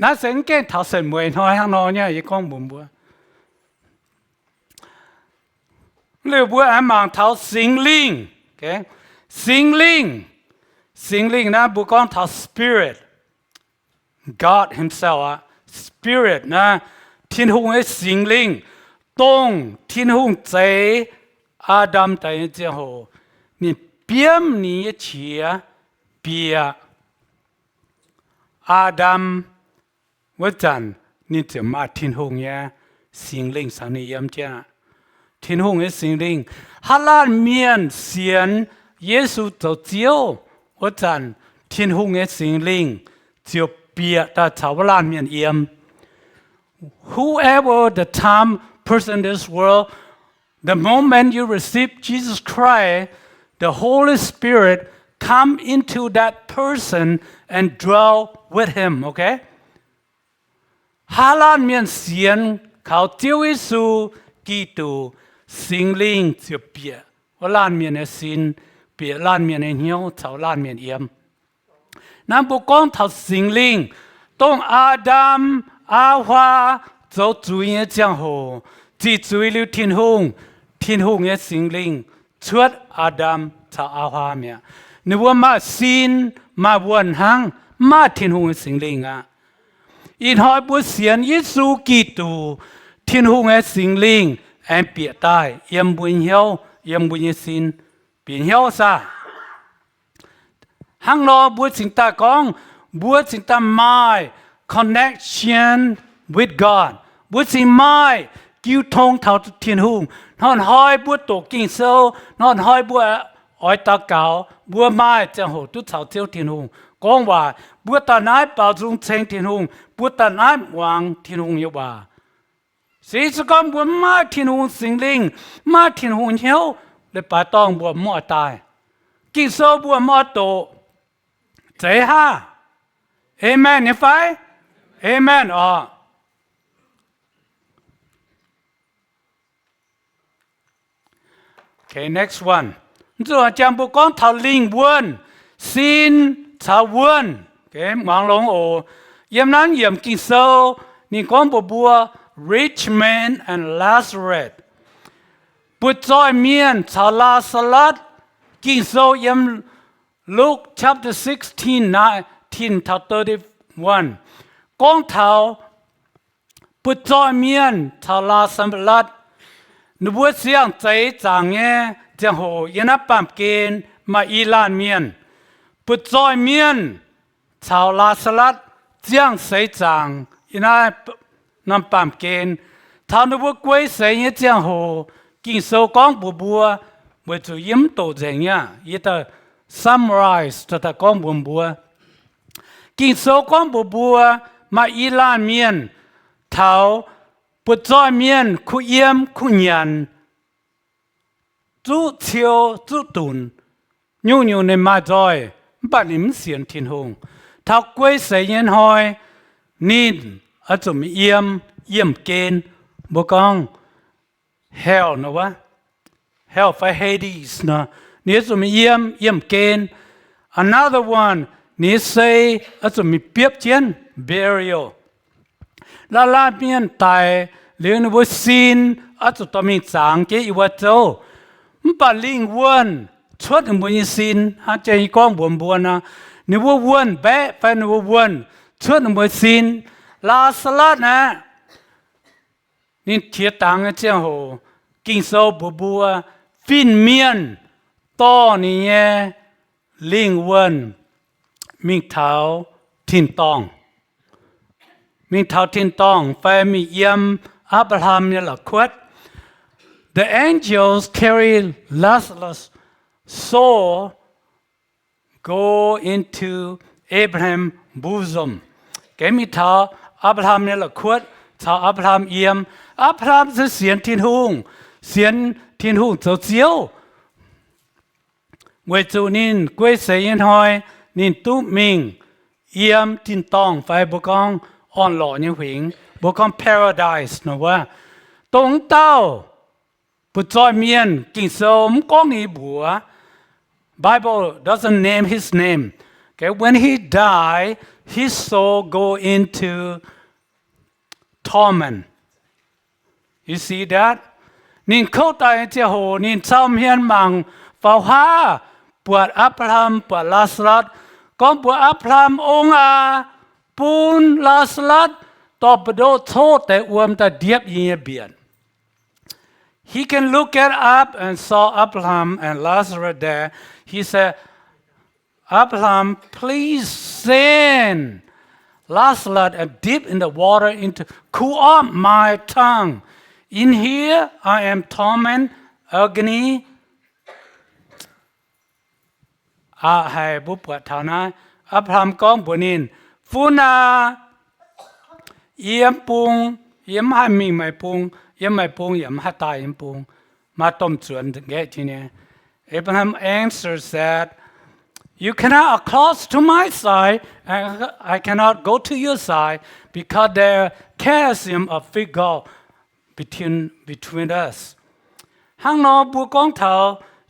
น่าเสียงแก่ท้าเส้นมวยน้อยข้างนอกเนี่ยยี่ก้องบุ๋มบัวเรียกบัวอันมังท้าสิงลิงโอเคสิงลิงนะบุก้องท้า spirit God himself อะ spirit นะทิ้งหงไอ้สิงลิงตรงทิ้งหงใจอาดัมแต่เจ้าโหนี่เปียมนี่เชียเปียอาดัมว่าจันนี่จะมาทิ้งหงเนี่ยสิงลิงสันนิยามจ้าทิ้งหงไอ้สิงลิงฮัลลานเมียนเสียนเยซูตัวเจียวว่าจันทิ้งหงไอ้สิงลิงเจียวเปียตาชาวลานเมียนเอี่ยม whoever the time person in this world the moment you receive Jesus Christ the Holy Spirit come into that person and dwell with him okay ฮาลานเมียนเสียนเขาเจียวยิสูกีตูสิงลิงเจียวเปียว่าลานเมียนสินเปียลานเมียนเหี่ยวชาวลานเมียนเอี่ยม นั้นบุกองทับสิงลิงต้องอาดัมอาฮวาเจ้าจุยเจียงโหจีจุยลิวทิ้นหงเนี่ยสิงลิงชวดอาดัมชาอาฮวาเมียนึกว่ามาสินมาวนหังมาทิ้นหงสิงลิงอ่ะอินหอยบุเสียนยิสูกีตูทิ้นหงสิงลิงแอมเปียตายยำบุญเหี่ยวยำบุญสินเปลี่ยนเหี่ยวซะหังรอบัวสิงตากองบัวสิงตาไม้ connection with God บัวสิงไม้กิ้วทงเท่าเทียนหุงนอนหอยบัวตกกิ่งโซนอนหอยบัวอ้อยตาเก่าบัวไม้จะโหตุเท่าเที่ยวเทียนหุงกองว่าบัวตาไนเป่าจุงเชงเทียนหุงบัวตาไนวางเทียนหุงอยู่ว่าสีสกอมบัวมาเทียนหุงสิงลิงมาเทียนหุงเหี่ยวเลยป่าตองบัวหม้อตายกิ่งโซบัวหม้อโตใจฮ่าเอเมนเนี่ยไฟเอเมนอ๋อOkay, next one. ตัวจำบุกองทัลลิงวนซินชาวนโอเคมองลงโอเยี่ยมนั้นเยี่ยมกินโซนี่กองบัว rich man and Lazarus ปุจจอยเมียนชาลาสลัดกินโซเยี่ยมLuke chapter 16, 19 to 31. กองเท้าปุจจอยเมียนชาลาสัมลัดนบัวเสียงใจจางเงจังโหยนับปั๊มเกณฑ์มาอีลานเมียนปุจจอยเมียนชาวลาสลัดเจียงใส่จางยนับนำปั๊มเกณฑ์ท้าวนบัวกวยใส่เงจังโหกินโซกองบัวบัวจะยิ้มโตเจียงเนี่ยยี่ตาsummarize ตัวตะก้องบัวกินโซก้องบัวมาอีลานเมียนเท้าปุจจอยเมียนคุเยี่ยมคุยันจูเชียวจูตุนยูในมาจอยบ้านนี้มันเสียนทินหงเท้ากล้วยใส่เย็นหอยนินอาจจะมีเยี่ยมเกณฑ์บกอง hell นะวะ hell for Hades นะนี่จะมีเยี่ยมเกณฑ์ another one นี่ใส่อาจจะมีเปียบเจียน burial ลาเมียนตายเรื่องนี้ว่าซีนอาจจะต้องมีจางเกี่ยวกับเจ้ามันปะลิงวนชดมันมีซีนหาใจกองบัวนะนี่ว่าวนแบะไปนี่ว่าวนชดมันมีซีนลาสลัดนะนี่เทียตังเจ้าโหกินโซบัวฟินเมียนต่อนี่แย่ลิงวนมิงเท้าทินตองมิงเท้าทินตองไฟมีเยี่ยมอับราฮัมเนี่ยหลักขวด The angels carry Lazarus soul go into Abraham bosom แกมีเท้าอับราฮัมเนี่ยหลักขวดเท้าอับราฮัมเยี่ยมอับราฮัมจะเสียนทินหุงเสียนทินหุงเจ้าเจียวเวจูนินกวยเสียนหอยนินตุ้มิงเยี่ยมทินตองไฟบกองอ่อนหล่อเนี่ยหิงบกอง paradise นะว่าตรงเต้าปุจจอยเมียนกิ่งโสมกองอีบัว Bible doesn't name his name okay when he died his soul go into torment you see that นินเข้าตายเจ้าโหนินซ้ำเฮียนมังเฝ้าหาปวดอับรามปวดลาสลัดก็ปวดอับรามองอาปูนลาสลัดตอบโดโทษแต่อวมแต่เดียบเยียเบียน He can look at up and saw Abraham and Lazarus there. He said, Abraham, please send Lazarus and dip in the water into cool up my tongue. In here I am torment, agony. ให้บุปผาฐานะอับรามก้องบุญินฟูนาเยี่ยมปุงเยี่ยมให้มีไม่ปุงเยี่ยมไม่ปุงเยี่ยมให้ตายเยี่ยมปุงมาต้มจวนแก่ทีนี้ Abraham answered that you cannot cross to my side and I cannot go to your side because there chasm of figure between us ห้างนอบัวก้องเท้า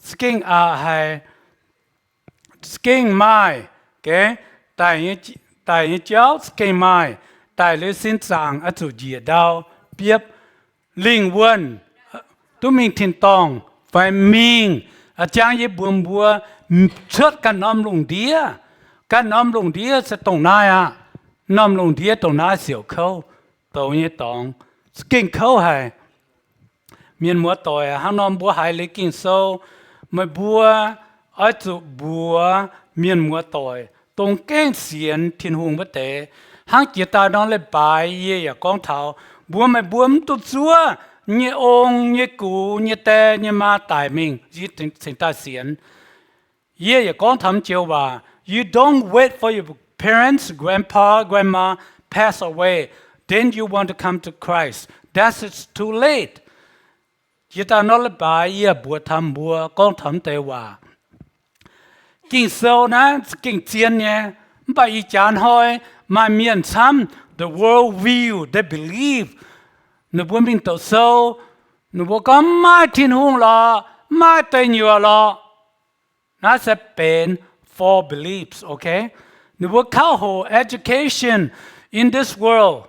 สกิ้งให้สกิ้งไม้แก tại cháu cây mai tại lưới xin sàng ở chỗ dìa đau biết linh quân tụi mình thiên tòng phải mình ở trang yi buồn bùa chớt cái nóm lồng đĩa sẽ tông nai à nóm lồng đĩa tông nai xỉu khâu tàu như tòng kinh khâu hay miền múa tỏi hàng nóm bùa hay lấy kinh sâu mà bùa ở chỗ bùa miền múa tỏi tông kén xiên thiên hùng bất tế hàng chỉ ta đó lấy bài ye con thảo bùa mà bùa tụt chúa như ông như cụ như tè như ma tài mình chỉ thành ta xiên ye con thầm chiều bà you don't wait for your parents grandpa grandma pass away then you want to come to Christ that's too late chỉ ta nói lấy bài ye bùa thầm bùa con thầm tề hòa kinh sâu na kinh chiến nhé bài chán hỏi mà miền Sam the world view they believe nó bùa mình tổ sâu nó bùa có mai thiên hùng là mai tây nhiều là nó sẽเป็น for beliefs okay nó bùa khảo hồ education in this world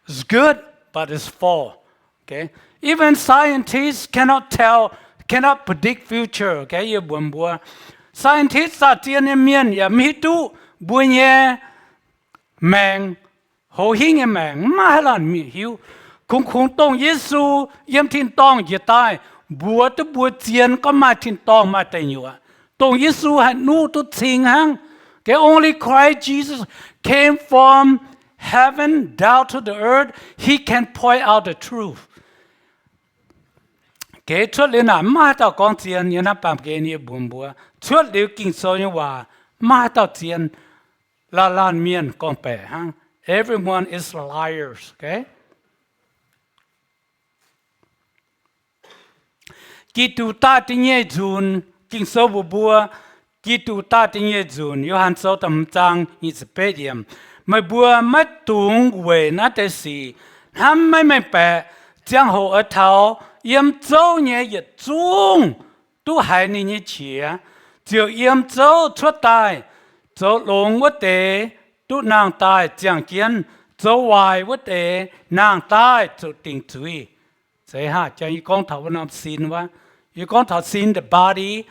is good but it's false okay even scientists cannot predict future okay you buồn bùa scientists are tiên miền ya mi tu bùa nhé mèng hồ hình mèng mà là mi hiu khung tông Giêsu yếm thiên tông giờ tai bùa tu bùa tiền có mà thiên tông mà tây nhiều tông Giêsu hạt nu tu thiên hang cái only Christ Jesus came from heaven down to the earth he can point out the truth cái chuột lên là mà tao con tiền như nó làm cái này buồn bùa chuột liu kinh sâu nhưว่าmà tao tiền là lan miên con bè hang everyone is liars okay Kittu ta tinye jun kinh sâu bùa Kittu ta tinye jun Yohan sâu tầm trang như spedium mà bùa mất tung về nát tế sĩ ham mấy bè giang hồ ở thảo yếm châu nhé yết trung tu hai ni nhé chia chiều yếm châu出tài châu long vất tế tu nàng tài giang kiến châu hoài vất tế nàng tài châu tình chuy thế ha chẳng y con thảo văn xin wa y con thảo xin the body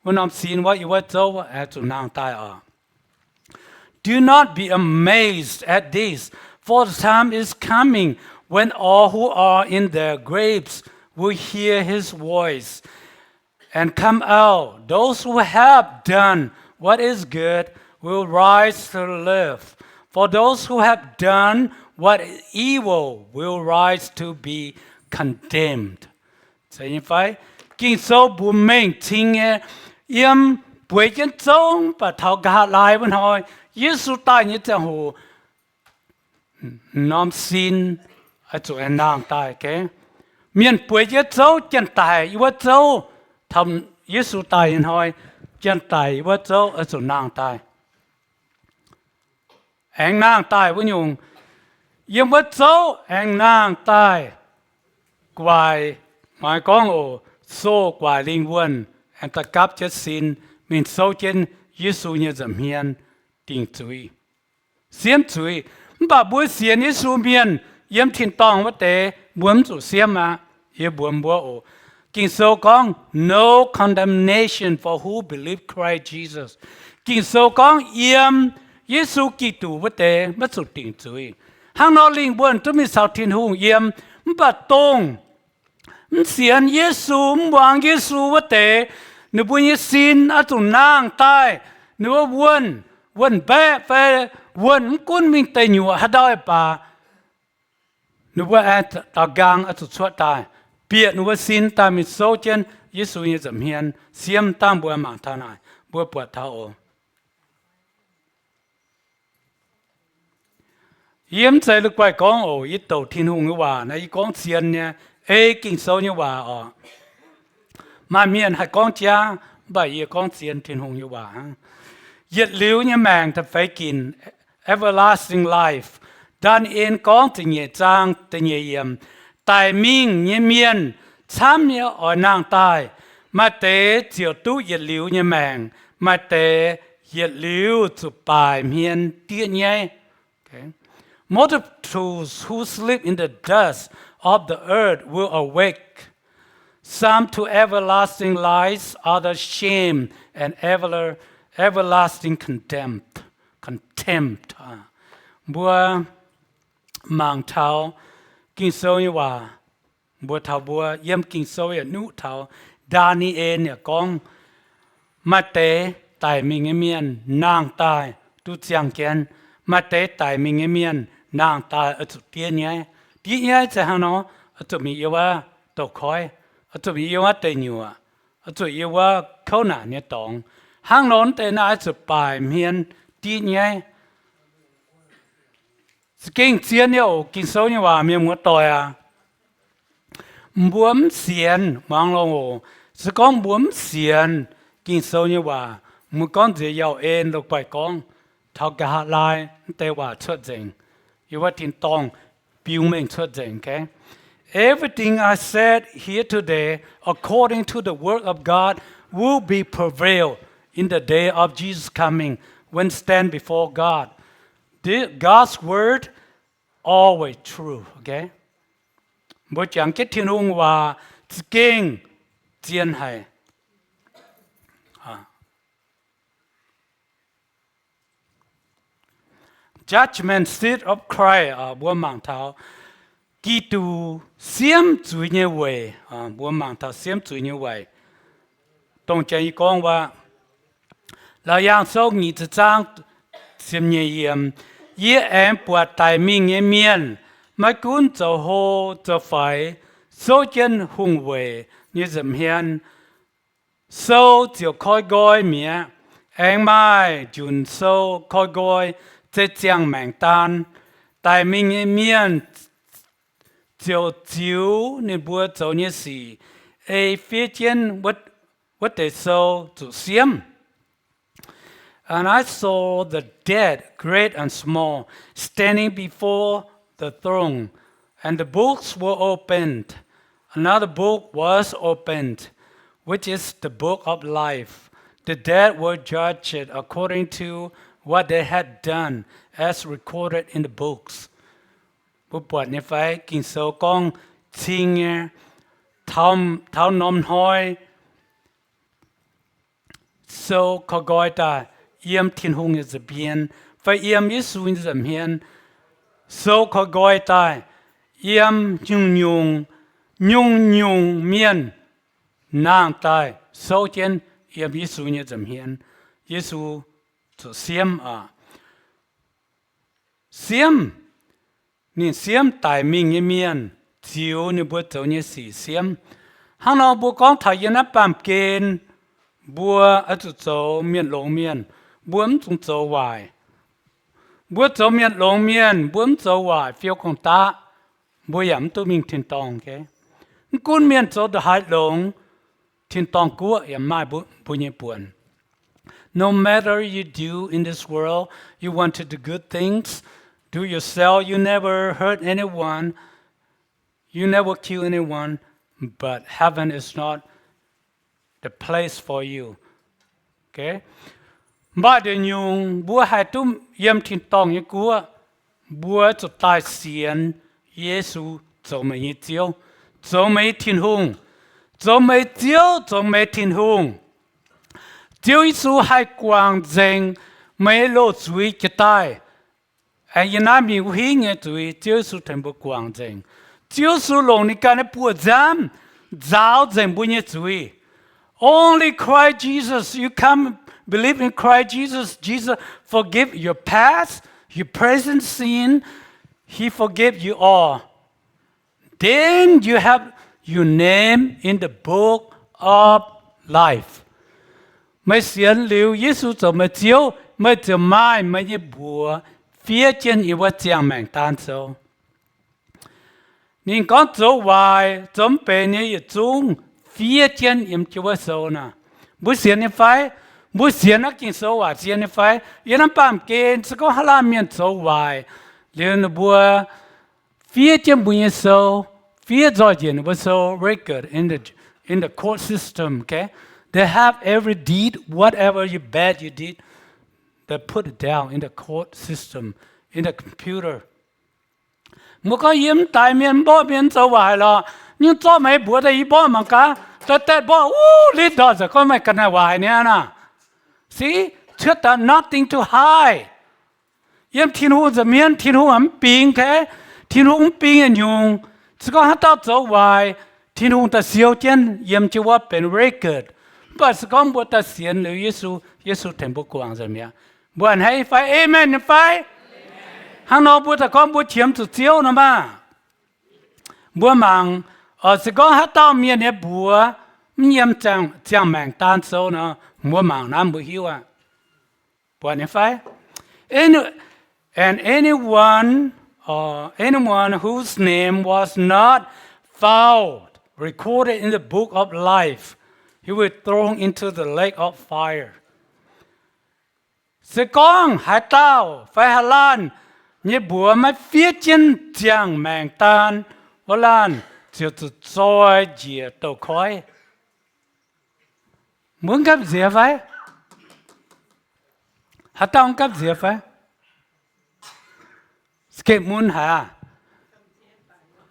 văn xin wa y vất châu ở châu nàng tài à do not be amazed at this for the time is coming when all who are in their graves will hear his voice and come out. Those who have done what is good will rise to live. For those who have done what is evil will rise to be condemned. Thế như vậy, kinh sâu bùa mình chính nghe yếm bùi chân trông và thảo gà lại vẫn hỏi Giêsu tai như thế hồ nóm xin ở chỗ anh nàng tai cái miền bùi chân trâu chân tài yêu trâu thầm Giêsu tai anh hỏi chân tài yêu trâu ở chỗ nàng tai anh nàng tai vẫn dùng yếm trâu anh nàng tai quài mai con ổ số quài linh quân anh ta cáp chất xin mình sâu trên Giêsu như dầm hiền tình chuy xiêm chuy bà bùi xiên Giêsu miền yếm thiên tông vất tế buồm chủ xiêm mà yếm buồm bùa ổ kinh sâu con no condemnation for who believe Christ Jesus kinh sâu con yếm Giêsu Kittu vất tế mất chủ tình chuy hàng nó linh buồn tôi mình sao thiên hùng yếm bà tông xiên Giêsu hoàng Giêsu vất tế nếu bùi xin ở chỗ nàng tai nếu quân bé về quân quân mình tây nhua hạt đôi bà nếu bùi ta gang ở chỗ chuột tai biệt nếu xin ta mình sâu chân Giêsu như dầm hiền xiêm tam bùi mạng thà này bùi bùi thao yếm chạy được quay con ổ ít đầu thiên hùng như hòa này con xiên nha ê kinh sâu như hòa mà miền hay con cha bởi con xiên thiên hùng như hòa yết liu như màng ta phải kín everlasting life đan yên con tình nhẹ trang tình nhẹ yếm tài minh như miền chăm như ở nàng tài mà tế chiều tu yết liu như màng mà tế yet liu to bài miên tiết nhé. Okay. Multitudes who sleep in the dust of the earth will awake. Some to everlasting lies, others shame and everlasting contempt. Bua mang thao kinh sâu như hòa bua thao bua yếm kinh sâu như nụ thao Daniel nhà con mà tế tại mình miền nàng tài tu giang kiến mà tế tại mình miền nàng tài ở chỗ tiên nhé sẽ hàng nó ở chỗ mình yêu à tổ khói ở chỗ mình yêu à tây nhiều à ở chỗ yêu à khâu nản nhé tòng hàng nón tên ai chỗ bài miền tiên nhé kinh chiến nhau kinh sâu như hòa miền một tỏi à buồm xiên mang lòng sự con buồm xiên kinh sâu như hòa một con gì giàu ên lục bài con thao cả hạt lai tây hòa xuất dình yêuว่าtin tòng biểu mình xuất dình okay everything I said here today according to the word of God will be prevailed in the day of Jesus coming when stand before God. God's word always true, okay? Bố chẳng kết thiên hùng và kinh chiến hay. Judgment seat of Christ, bố mạng thảo. Kỳ tù xiêm chuối như vậy, bố mạng thảo xiêm chuối như vậy. Tổng chạy con và là yang sâu nghị tự trang xiêm như yếm. Ye em bùa tài mình nghe miên, mà cũng cho hồ cho phải, số chân hùng về như dầm hiền. Số chiều khói gói mía, anh mai dùn số khói gói, chế chẳng mạng tan. Tài mình nghe miên, chiều chiếu nên bùa cho như xì, ê phía chân what they so to xiêm. And I saw the dead, great and small, standing before the throne, and the books were opened. Another book was opened, which is the book of life. The dead were judged according to what they had done, as recorded in the books. Bố bọt như phải kinh sâu con chinh nghe, thao nôm hoi, sâu có gọi ta, yếm thiên hùng như dập hiền, phải yếm Giê-xu như dập hiền, sâu có gọi ta, yếm nhung miên, nàng ta, sâu chân yếm Giê-xu như dập hiền, Giê-xu cho xiêm à. Xiêm, nên xiêm tại mình như miên, chiếu như bố cháu như xỉ xiêm. Hàng nào bố con thấy yên áp bàm kênh, bố ở chỗ cháu miền lông miền, bố ấm trong cháu hoài. Bố cháu miền lông miền, bố ấm cháu hoài, phiêu con ta, bố yếm tôi mình thiên tông kê. Cún miền cháu đã hại lông, thiên tông của yếm mai bố nhé buồn. No matter you do in this world, you want to do good things, do yourself, you never hurt anyone, you never kill anyone, but heaven is not the place for you. Okay? Ba de nhung bua hai tum yem thiên tông như cua bua cho tai xiên Giê-xu cho mấy như chiếu cho mấy thiên hùng cho mấy chiếu cho mấy thiên hùng chiếu Giê-xu hai quang dành mấy lô chuối cái tai anh yên nam mi huy nghe chuối chiếu Giê-xu thành bộ quang dành chiếu Giê-xu lòng ní cái này bùa giam giáo dành bùa như chuối. Only Christ Jesus, you come believe in Christ Jesus. Jesus forgive your past, your present sin. He forgive you all. Then you have your name in the book of life. Mấy xiên liu Giê-xu cho mấy chiếu, mấy chiếu mai, mấy như bùa, phía trên yêu vật giang mạng tan sâu. Nên con chỗ hoài, chống bề như yêu chung, phía trên yếm chú vật sâu nè. Bố xiên như phải, bố xiên nó kinh sâu hoài, xiên như phải, yếm nó bàm kênh, sẽ có hà la miền sâu hoài. Liệu nó bùa, phía trên bùa như sâu, phía dò dì nó bùa sâu, record in the court system, okay? They have every deed, whatever you bad you did, they put it down in the court system, in the computer. Một cái yếm tại miền Bắc miền châu Hải là nhưng cho mấy bữa đây bỏ mà cả tới Tết bỏ lít đó rồi có mấy cái này hoài nè na. See, just that nothing to hide. Yếm thiên hữu giờ miền thiên hữu ấm ping thế, thiên hữu ping anh dùng, chỉ có hát tao châu hoài, thiên hữu ta siêu chân yếm chỉว่าเป็น record. But 只讲不得先了耶稣天不光怎么样？不然还发 Amen 发。ข้างนอกบัวแต่ก็บัวเทียมจุดเจียวนะมาบัวมังสิก็ฮัตตาเมียเนี่ยบัวเมียมจังแมงตานโซนะบัวมังน้ำบัวหิวอ่ะบัวเนี่ยไฟ and anyone whose name was not found recorded in the book of life he was thrown into the lake of fire สิกองหายเต้าไฟฮาลานnhớ bùa mà phía trên chẳng màng tan, vô lan chỉ tự soi dìa tàu khói. Muốn cấp gì vậy? Hả tao cấp gì vậy? Cái muốn hả?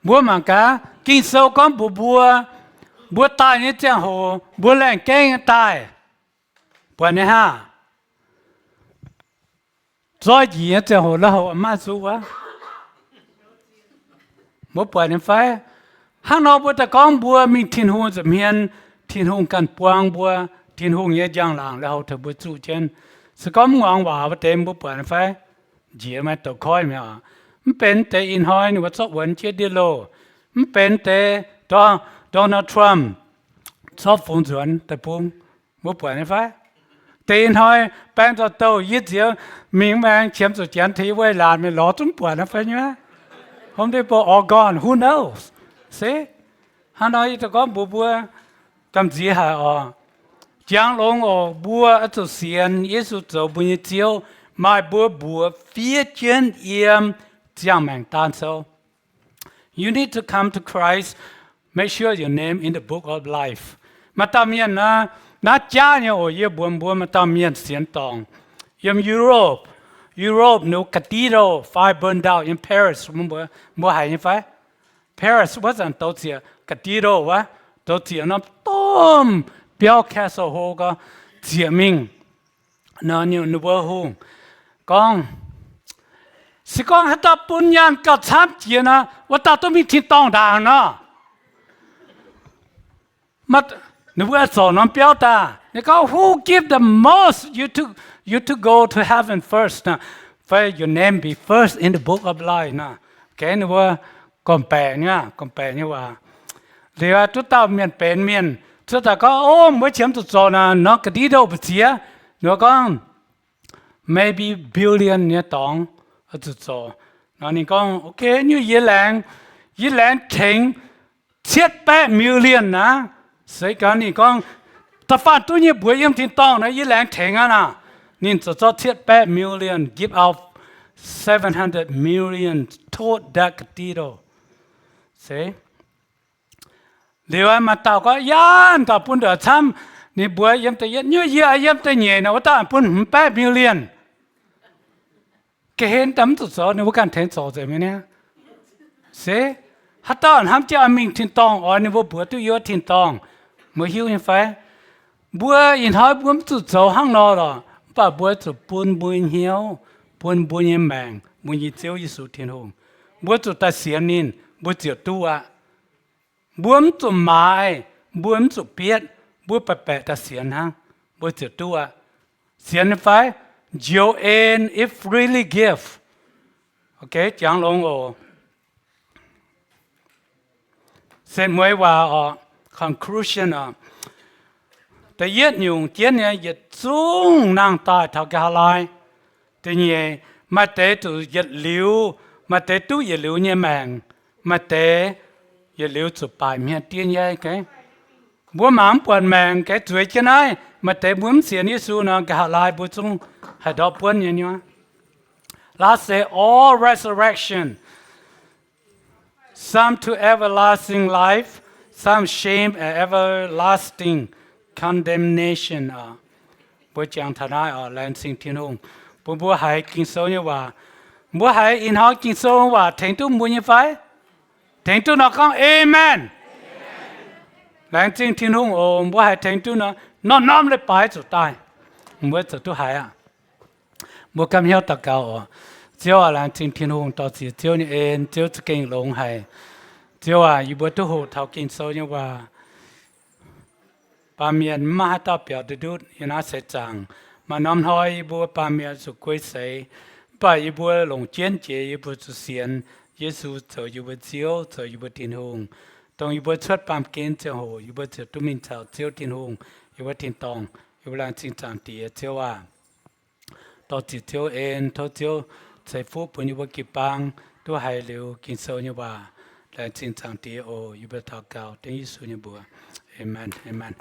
Bùa mà cả kinh sâu con bùa tai như chẳng hồ, bùa lẹn kênh tai. Bùa này ha. Rồi gì cho hồ là hồ mà su quá, một buổi nên phải, hàng nào bữa ta con bữa mình thiên hùng怎么样，天hùngกันปวงบัวthiên hùng nhớ giang làng là hồ thợ bữa chủ chân, sự có mong hòa bữa đêm bữa buổi nên phải, gì mà tàu khói mà,มันเป็นแต่อินหอยนี่ว่าชอบวันเชียดิโลมันเป็นแต่โดนัลด์ทรัมป์ชอบฝุ่นสวนแต่ปุ่มบป่วยนี่ไฟtiền thôi ban cho tôi ít nhiều miếng mang chiếm số tiền thì với làm mình lo chúng buồn nó phải nhá hôm nay bộ all gone who knows see hắn nói cho con bùa cầm gì hả giang long bùa ở chỗ xiên Giêsu chỗ bùa như chiếu mai bùa phía trên yếm giang mang tan so you need to come to Christ make sure your name in the book of life mà ta miền na chaเนี่ยโอ้ยบัวมาตามเมียนเสียนตองยามEurope no cathedral fire burned out in Paris มันบัวหายยังไง Paris ว่าสันโตเสีย cathedral วะโตเสียน้ำต้มเปียวแค่โซโฮก็เสียมิงนอนอยู่ในบัวหงกองสิกองให้ตาปุญญาณกับช้ำเจียนะว่าตาต้องมีที่ต้องด่างนะมัดนึกว่าสอนน้องเปียวตาเนี่ยก็ who give the most you to go to heaven first นะ for your name be first in the book of life นะแกนึกว่าก่อนแปลเนี่ยว่าเดี๋ยวทุกตาเมียนเป็นเมียนทุกตาก็โอ้ไม่เชื่อมตุจนะน้องกระดิ่งเราไปเสียเนาะก็ maybe billion เนี่ยต้องตุจน้องนี่ก็โอเคนี่ยี่แรงถึง7-8 million นะ所以讲你讲，他发对你不用听到呢，一两天啊呐，你只做700 million give out 700 million toward that cathedral，所以，另外嘛，到个yan到本地参，你不要用的yan，你要用的年呢，我当然本500 million，给很多人做，你不敢听做怎么呢？所以，他当然他们叫明听当，哦，你不不都要听当。mới hiểu như phải bữa in hỏi bữa tụi cháu hàng nọ rồi bà bữa tụi buồn hiếu buồn như mèn buồn như chiếu Giêsu Thiên Hùng bữa tụi ta xiên nín bữa tụi tu à bữa tụi mai bữa tụi biết bữa bè ta xiên hang bữa tụi tu à xiên như phải Joanne if really give okay chẳng long ồ xem mới vào conclusionแต่เย็ดอยู่เจียนเนี่ยเย็ดสูงนางตายเท่ากับอะไรแต่เนี่ยมาเตะตัวเย็ดเหลียวมาเตะตู้เย็ดเหลียวเนี่ยแมงมาเตะเย็ดเหลียวสุดปลายเมียเตี้ยนใหญ่แกบัวหมามปวดแมงแกสวยจะไหนมาเตะบัวเสียนี่สูนะกับอะไรบัวจงให้ดอกปวนอย่างนี้ last say all resurrection some to everlasting life some shame and everlasting condemnation บทจางทนายแลนสิงthiên hùng bố bố hãy kinh sâu như vậy bố hãy in họ kinh sâu và thành tu muốn như vậy thành tu nó con amen lãng chính thiên hùng ồ bố hãy thành tu nó nắm lấy bài chủ tai bố chủ tu hãy à bố cầm hiểu tất cả ồ chiếu lãng chính thiên hùng tao chỉ chiếu như em chiếu chỉ kinh lông hãy chiếu yêu bố tu hồ thao kinh sâu như vậy bà miền mà ta biểu được yên á sẽ chẳng mà năm hồi bố bà miền sự quấy say bà yêu bố lòng chiến chế yêu bố sự xiên Giêsu cho yêu bố chiếu cho yêu bố thiên hùng tông yêu bố xuất bám kiến cho hồ yêu bố cho tụi mình chào chiếu thiên hùng yêu bố thiên tông yêu bố làm chính trạng địa chiếu à tao chỉ chiếu em tao chiếu sai phúc bố yêu bố kịp bang tôi hay liều kinh sâu như bà làm chính trạng địa ô yêu bố thảo cao tiếng Giêsu như bố Amen Amen